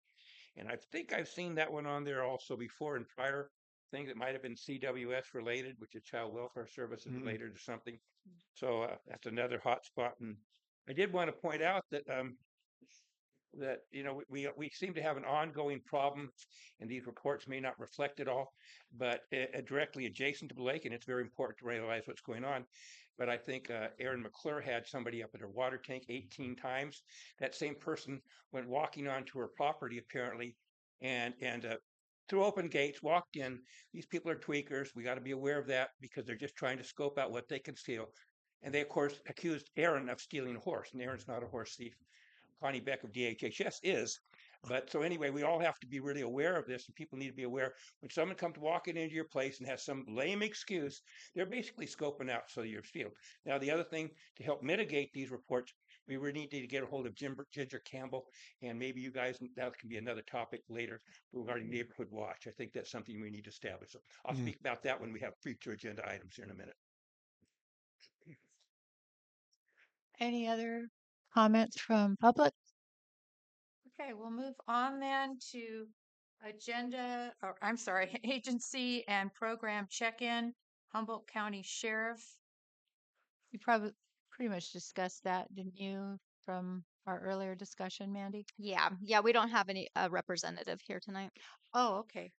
and I think I've seen that one on there also before in prior things. It might have been CWS related, which is Child Welfare Services related or something. So that's another hot spot. And I did want to point out that we seem to have an ongoing problem, and these reports may not reflect it all, but directly adjacent to the lake, and it's very important to realize what's going on. But I think Erin McClure had somebody up at her water tank 18 times. That same person went walking onto her property apparently, and through open gates walked in. These people are tweakers. We got to be aware of that because they're just trying to scope out what they can steal. And they, of course, accused Aaron of stealing a horse, and Aaron's not a horse thief. Connie Beck of DHHS is. But so anyway, we all have to be really aware of this, and people need to be aware when someone comes walking into your place and has some lame excuse, they're basically scoping out so you're stealing. Now, the other thing to help mitigate these reports, we really need to get a hold of Ginger Campbell, and maybe you guys, that can be another topic later regarding neighborhood watch. I think that's something we need to establish. So I'll speak about that when we have future agenda items here in a minute. Any other comments from public? Okay, we'll move on then to agenda, or I'm sorry, agency and program check-in, Humboldt County Sheriff. You probably pretty much discussed that, didn't you, from our earlier discussion, Mandy? Yeah, we don't have any representative here tonight. Oh, okay.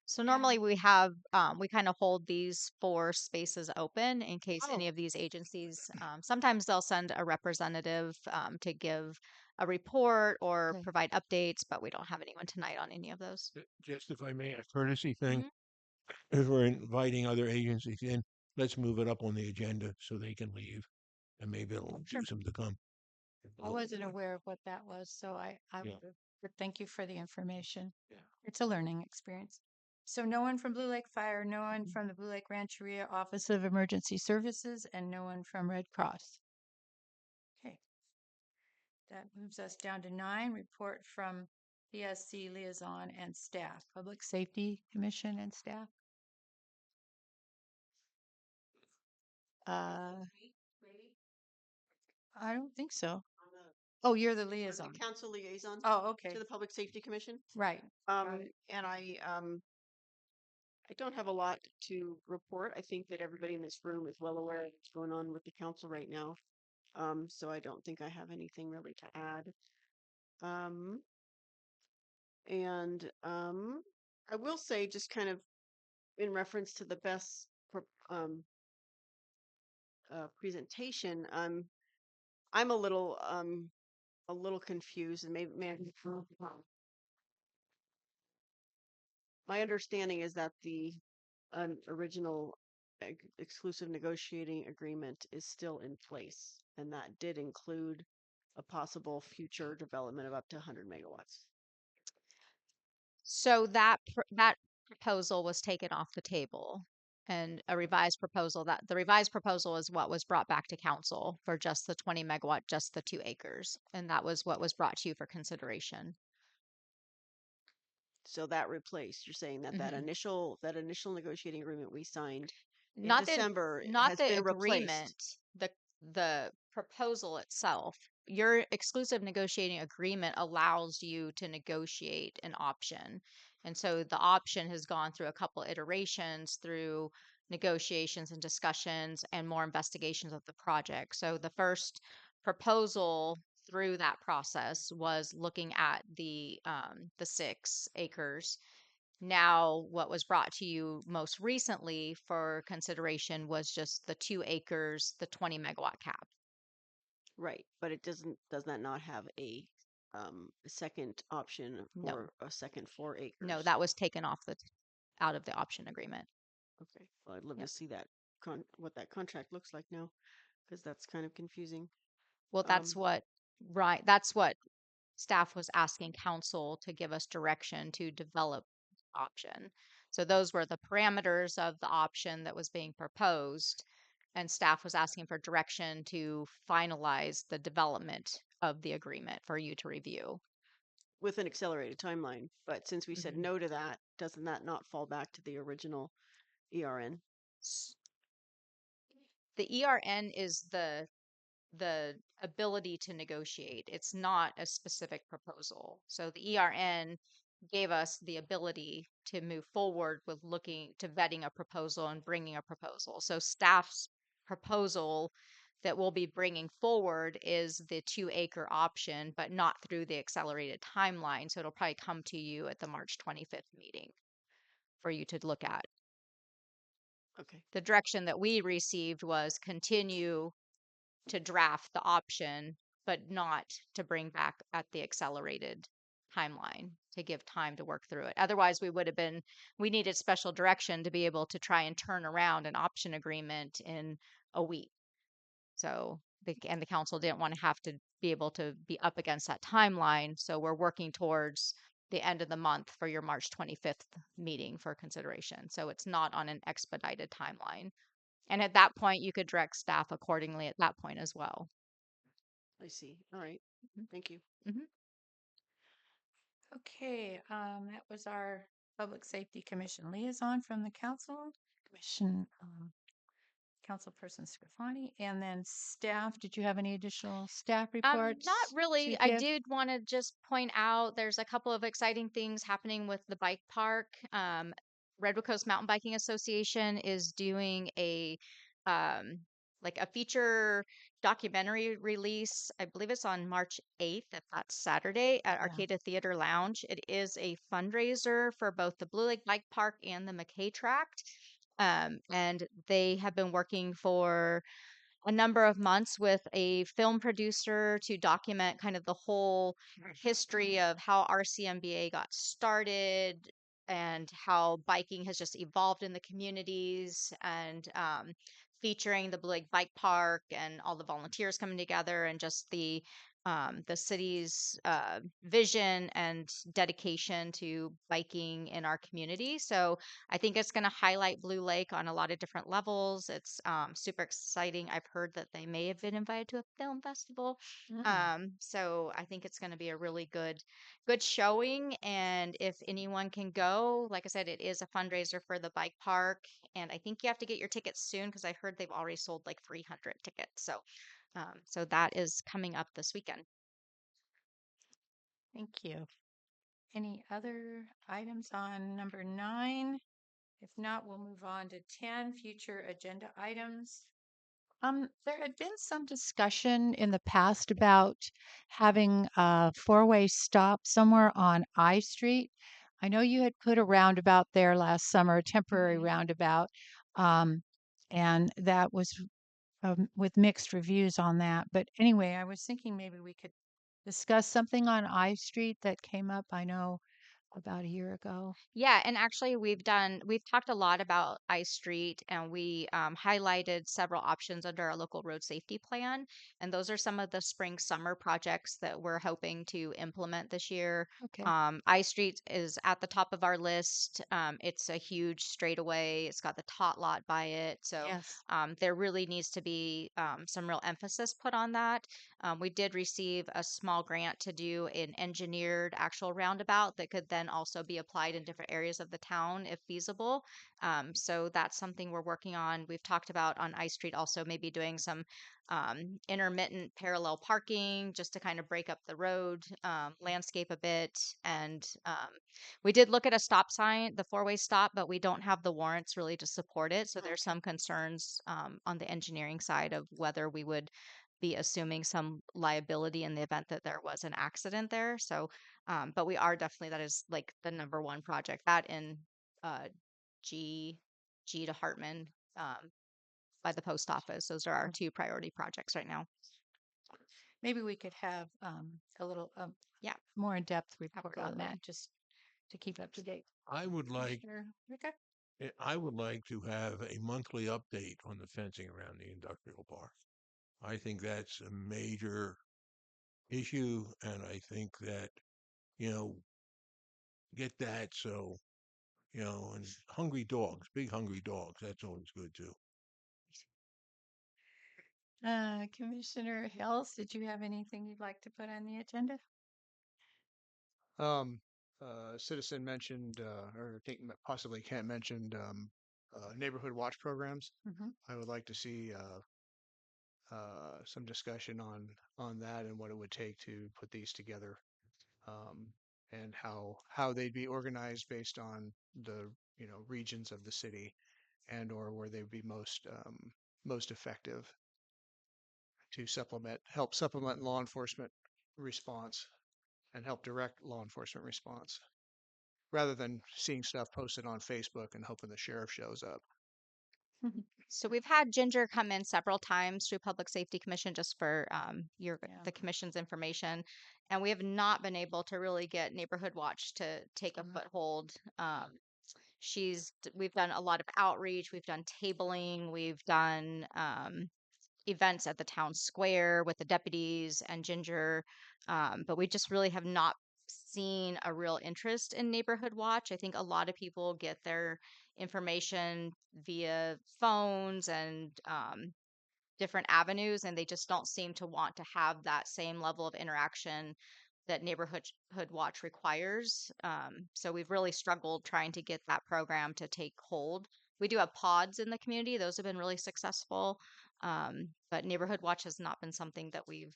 So normally we have, we kind of hold these 4 spaces open in case any Oh. of these agencies, sometimes they'll send a representative to give a report or Okay. provide updates, but we don't have anyone tonight on any of those. Just if I may, a courtesy thing, Mhm. if we're inviting other agencies in, let's move it up on the agenda so they can leave, and maybe it'll induce them to come. I wasn't aware of what that was, so Yeah. but thank you for the information. Yeah. It's a learning experience. So no one from Blue Lake Fire, no one from the Blue Lake Rancheria Office of Emergency Services, and no one from Red Cross. Okay. That moves us down to 9, report from PSC liaison and staff, Public Safety Commission and staff. I don't think so. Oh, you're the I'm the liaison. council liaison Oh, okay. to the Public Safety Commission. Right. And I don't have a lot to report. I think that everybody in this room is well aware of what's going on with the council right now. So I don't think I have anything really to add. I will say, just kind of in reference to the best presentation, I'm a little confused, and maybe my understanding is that the original exclusive negotiating agreement is still in place, and that did include a possible future development of up to 100 megawatts. So that proposal was taken off the table, and a revised proposal, that the revised proposal is what was brought back to council for just the 20 megawatt, just the 2 acres. And that was what was brought to you for consideration. So that replaced, you're saying that that initial negotiating agreement we signed in Not December not has the been agreement, replaced. the proposal itself. Your exclusive negotiating agreement allows you to negotiate an option. And so the option has gone through a couple iterations through negotiations and discussions and more investigations of the project. So the first proposal through that process was looking at the 6 acres. Now, what was brought to you most recently for consideration was just the 2 acres, the 20 megawatt cap. Right, but it does that not have a second option No, for a second 4 acres? no, that was taken off out of the option agreement. Okay, well, I'd love Yep. to see that what that contract looks like now, because that's kind of confusing. Well, Um, that's what staff was asking council to give us direction to develop option. So those were the parameters of the option that was being proposed, and staff was asking for direction to finalize the development of the agreement for you to review. with an accelerated timeline, but since we said Mhm. no to that, doesn't that not fall back to the original ERN? The ERN is the ability to negotiate. It's not a specific proposal. So the ERN gave us the ability to move forward with looking to vetting a proposal and bringing a proposal. So staff's proposal that we'll be bringing forward is the 2 acre option, but not through the accelerated timeline. So it'll probably come to you at the March 25th meeting for you to look at. Okay. The direction that we received was continue to draft the option, but not to bring back at the accelerated timeline to give time to work through it. Otherwise, we needed special direction to be able to try and turn around an option agreement in a week. So, and the council didn't want to have to be able to be up against that timeline. So we're working towards the end of the month for your March 25th meeting for consideration. So it's not on an expedited timeline. And at that point, you could direct staff accordingly at that point as well. I see. All right. Thank you. Mhm. Okay, that was our Public Safety Commission liaison from the council, Councilperson Scafani, and then staff. Did you have any additional staff Not reports to really. I give? did want to just point out there's a couple of exciting things happening with the bike park. Redwood Coast Mountain Biking Association is doing um, like a feature documentary release. I believe it's on March 8th, if that's Saturday, at Yeah. Arcata Theater Lounge. It is a fundraiser for both the Blue Lake Bike Park and the McKay Tract. And they have been working for a number of months with a film producer to document kind of the whole history of how RCMBA got started and how biking has just evolved in the communities, and featuring the Blue Lake Bike Park and all the volunteers coming together, and just the city's vision and dedication to biking in our community. So I think it's going to highlight Blue Lake on a lot of different levels. It's super exciting. I've heard that they may have been invited to a film festival. So I think it's going to be a really good showing. And if anyone can go, like I said, it is a fundraiser for the bike park. And I think you have to get your tickets soon because I heard they've already sold like 300 tickets. So that is coming up this weekend. Thank you. Any other items on number 9? If not, we'll move on to 10, future agenda items. There had been some discussion in the past about having a four-way stop somewhere on I Street. I know you had put a roundabout there last summer, a temporary roundabout, um, and that was with mixed reviews on that. But anyway, I was thinking maybe we could discuss something on I Street that came up, I know, about a year ago. Yeah, and actually we've talked a lot about I Street, and we highlighted several options under our local road safety plan. And those are some of the spring summer projects that we're hoping to implement this year. Okay. I Street is at the top of our list. It's a huge straightaway. It's got the tot lot by it. So Yes. there really needs to be some real emphasis put on that. We did receive a small grant to do an engineered actual roundabout that could then also be applied in different areas of the town if feasible. So that's something we're working on. We've talked about on I Street also maybe doing some intermittent parallel parking just to kind of break up the road landscape a bit. And we did look at a stop sign, the four-way stop, but we don't have the warrants really to support it. So there's some concerns on the engineering side of whether we would be assuming some liability in the event that there was an accident there. So, but we are definitely, that is like the number one project, that in uh, G G to Hartman, by the post office. Those are our two priority projects right now. Maybe we could have a little Yeah. more in-depth report on Absolutely. that, just to keep up to date. I would like Commissioner Ricka? I would like to have a monthly update on the fencing around the industrial park. I think that's a major issue, and I think that, you know, get that so, and hungry dogs, big hungry dogs, that's always good too. Commissioner Hills, did you have anything you'd like to put on the agenda? Citizen mentioned, or I think possibly Kent mentioned, neighborhood watch programs. Mhm. I would like to see some discussion on that and what it would take to put these together, and how they'd be organized based on the regions of the city, and or where they would be most effective to help supplement law enforcement response and help direct law enforcement response, rather than seeing stuff posted on Facebook and hoping the sheriff shows up. So we've had Ginger come in several times through Public Safety Commission just for Yeah. the commission's information, and we have not been able to really get Neighborhood Watch to take a foothold. We've done a lot of outreach, we've done tabling, we've done events at the town square with the deputies and Ginger, but we just really have not seen a real interest in Neighborhood Watch. I think a lot of people get their information via phones and different avenues, and they just don't seem to want to have that same level of interaction that Neighborhood Watch requires. So we've really struggled trying to get that program to take hold. We do have pods in the community; those have been really successful. But Neighborhood Watch has not been something that we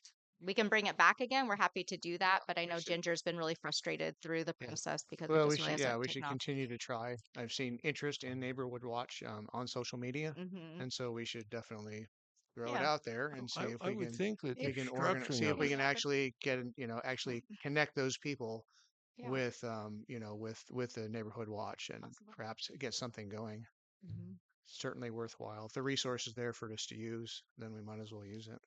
can bring it back again. We're happy to do that, but I know Ginger's been really frustrated through the Yeah. process because it Well, just really hasn't we taken should off. continue to try. I've seen interest in Neighborhood Watch on social media, Hmm. and so we should definitely throw it Yeah. out there and see if I we would can think that the see structuring if of we it, can actually actually connect those people Yeah. with with the Neighborhood Watch, and perhaps get something going. Hmm. Certainly worthwhile. If the resource is there for us to use, then we might as well use it.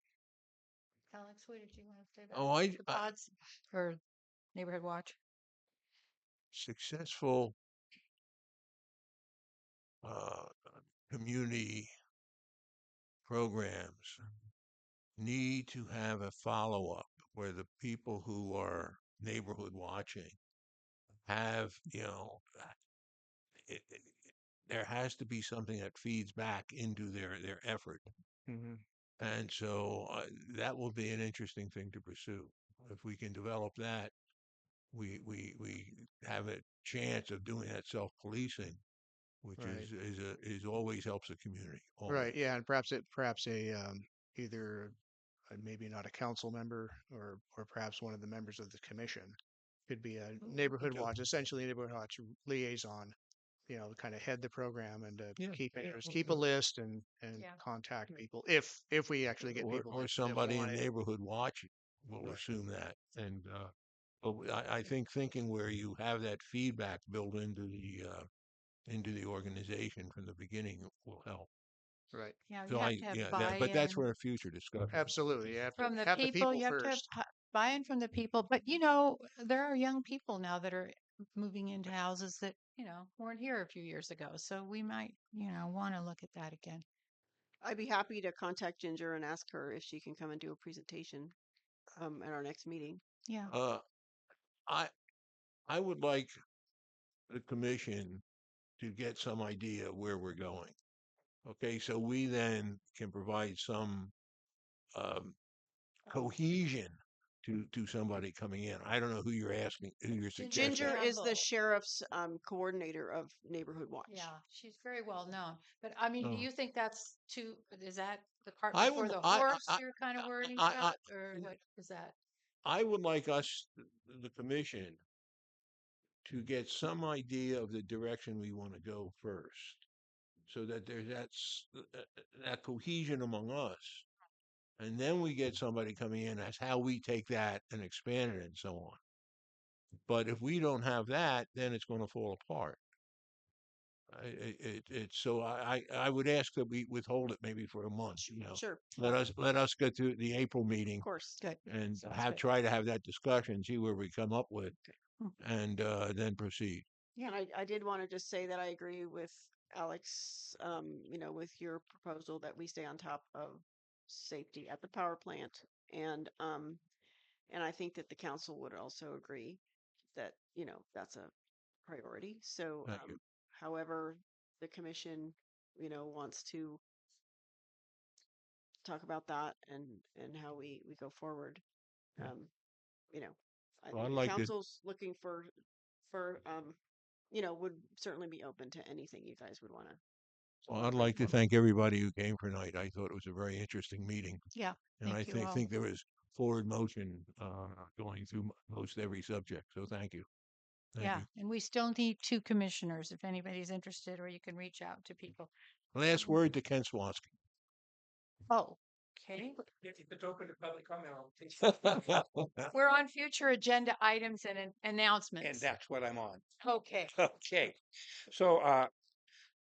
Alex, what did you want to say about oh, the pods or Neighborhood Watch? successful uh, community programs need to have a follow-up where the people who are neighborhood watching have, there has to be something that feeds back into their effort. Hmm. And so that will be an interesting thing to pursue. If we can develop that, we have a chance of doing that self-policing, which Right. is always helps the community. Always. Right. Yeah, and perhaps a either maybe not a council member, or perhaps one of the members of the commission could be a Neighborhood Watch, essentially a Neighborhood Watch liaison. Kind of head the program, and Yeah. keep Yeah. interest, keep a list, and Yeah. contact people if we actually get people Or that somebody want in it. neighborhood watch will Right. assume that. And but I think thinking where you have that feedback built into the organization from the beginning will help. Right. Yeah, you So have to have but that's buy-in for a future discussion. Absolutely. You have to from the have the people. people You have to have first. buy-in from the people. But there are young people now that are moving into houses that weren't here a few years ago. So we might want to look at that again. I'd be happy to contact Ginger and ask her if she can come and do a presentation at our next meeting. Yeah. Uh, I I would like the commission to get some idea where we're going. Okay, so we then can provide some um, cohesion to somebody coming in. I don't know who you're asking, who you're suggesting. Ginger is the Campbell. sheriff's coordinator of Neighborhood Watch. Yeah, she's very well known. But I mean, do Oh. you think that's too, is that the cart I before would the horse you're kind of worrying I about? Or what is that? I would like us, the commission, to get some idea of the direction we want to go first, so that there's that cohesion among us, And then we get somebody coming in, that's how we take that and expand it and so on. But if we don't have that, then it's gonna fall apart. So I would ask that we withhold it maybe for a month, you know. Sure, Let us get to the April meeting of course. Good. and Sounds good. try to have that discussion, see where we come up with, Hmm. and then proceed. Yeah, and I did want to just say that I agree with Alex, you know, with your proposal that we stay on top of safety at the power plant. And I think that the council would also agree that, you know, that's a priority. So, Thank you. however, the commission, you know, wants to talk about that and how we go forward. Yeah. You know, I Well, think I'd the like to, council's looking for you know, would certainly be open to anything you guys would want to. well, I'd like to thank everybody who came for tonight. I thought it was a very interesting meeting. Yeah. And I Thank you all. think there was forward motion, going through most every subject. So thank you. Thank Yeah. you. And we still need 2 commissioners if anybody's interested, or you can reach out to people. Last word to Ken Swansky. Oh, okay. If it's open to public comment, I'll take We're on future agenda items and and announcements. that's what I'm on. Okay. Okay. So,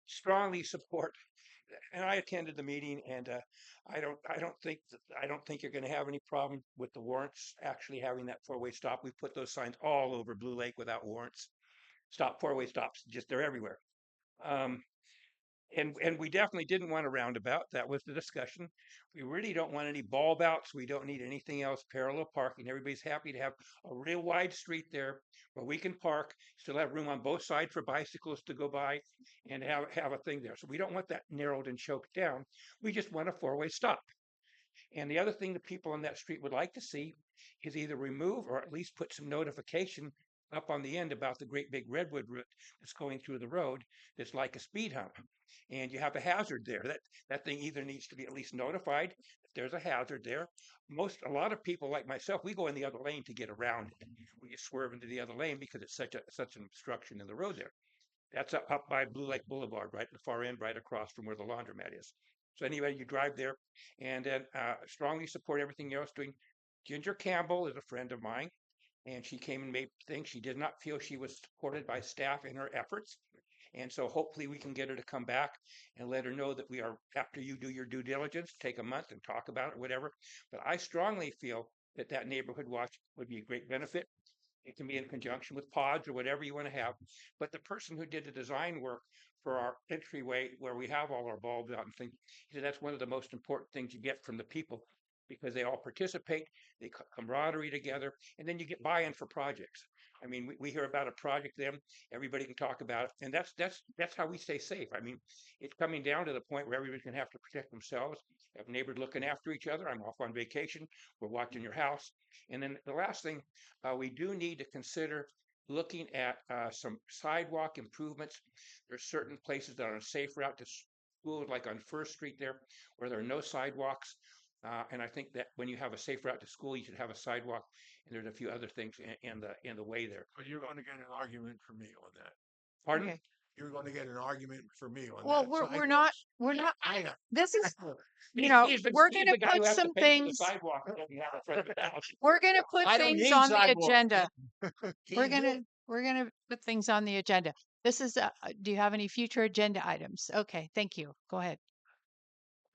strongly support, and I attended the meeting, and I don't think you're going to have any problem with the warrants actually having that four-way stop. We put those signs all over Blue Lake without warrants. Stop, four-way stops, just they're everywhere. Um, and we definitely didn't want a roundabout. That was the discussion. We really don't want any bulb outs. We don't need anything else. Parallel parking. Everybody's happy to have a real wide street there where we can park, still have room on both sides for bicycles to go by, and have a thing there. So we don't want that narrowed and choked down. We just want a four-way stop. And the other thing that people on that street would like to see is either remove or at least put some notification up on the end about the great big redwood route that's going through the road that's like a speed hump. And you have a hazard there. That thing either needs to be at least notified that there's a hazard there. A lot of people like myself, we go in the other lane to get around it. We just swerve into the other lane because it's such an obstruction in the road there. That's up by Blue Lake Boulevard, right at the far end, right across from where the laundromat is. So anyway, you drive there, and then strongly support everything else doing. Ginger Campbell is a friend of mine, and she came and made things. She did not feel she was supported by staff in her efforts. And so hopefully we can get her to come back and let her know that we are, after you do your due diligence, take a month and talk about it, whatever. But I strongly feel that that neighborhood watch would be a great benefit. It can be in conjunction with pods or whatever you want to have. But the person who did the design work for our entryway, where we have all our bulbs out and things, he said that's one of the most important things you get from the people because they all participate, they camaraderie together, and then you get buy-in for projects. I mean, we hear about a project, then everybody can talk about it, and that's how we stay safe. I mean, it's coming down to the point where everybody's going to have to protect themselves. Have neighbors looking after each other. I'm off on vacation. We're watching your house, and then the last thing we do need to consider looking at some sidewalk improvements. There's certain places that are a safe route to school, like on First Street there, where there are no sidewalks. And I think that when you have a safe route to school, you should have a sidewalk. And there's a few other things in the way there. But you're going to get an argument for me on that. Pardon? Okay. You're going to get an argument for me on Well, that. we're not, I know. this is, He- know, he's the- we're he's gonna the guy who put has to some pay for the things- sidewalk that doesn't have a front of the house. we're going to put I don't things need on the sidewalks. agenda. He We're did. going to put things on the agenda. This is, do you have any future agenda items? Okay. Thank you. Go ahead.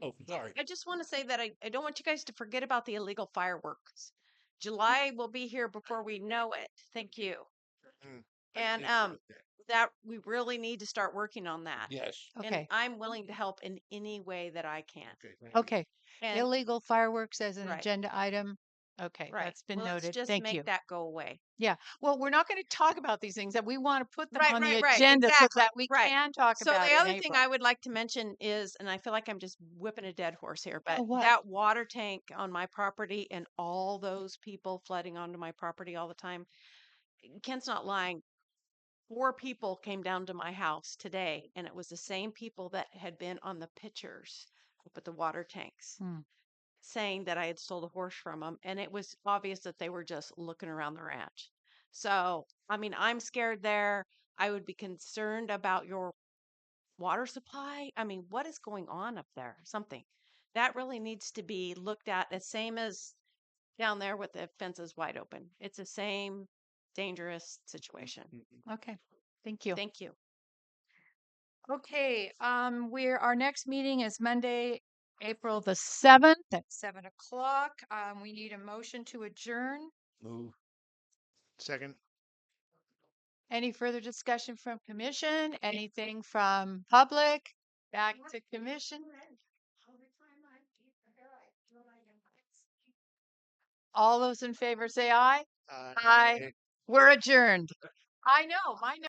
Oh, sorry. I just want to say that I don't want you guys to forget about the illegal fireworks. July will be here before we know it. Thank you. Mm. And that we really need to start working on that. Yes. And Okay. I'm willing to help in any way that I can. Okay, thank you. Okay. And Illegal fireworks as an Right. agenda item. Okay. right. That's been well, let's noted. just Thank make you. that go away. Yeah. Well, we're not going to talk about these things that we want to put them Right, on the right, right. agenda so Exactly. that we Right. can talk So about the it other in thing April. I would like to mention is, and I feel like I'm just whipping a dead horse here, but what? that water tank on my property and all those people flooding onto my property all the time. Ken's not lying. 4 people came down to my house today, and it was the same people that had been on the pictures up at the water tanks, Hmm. saying that I had stole the horse from them, and it was obvious that they were just looking around the ranch. So, I mean, I'm scared there. I would be concerned about your water supply. I mean, what is going on up there? Something. That really needs to be looked at the same as down there with the fences wide open. It's the same dangerous situation. Okay, thank you. Thank you. Okay, our next meeting is Monday, April the 7th at 7 o'clock. We need a motion to adjourn. Move. Second. Any further discussion from commission? Anything from public? Back to commission? All those in favor say aye. Aye. We're adjourned. I know, my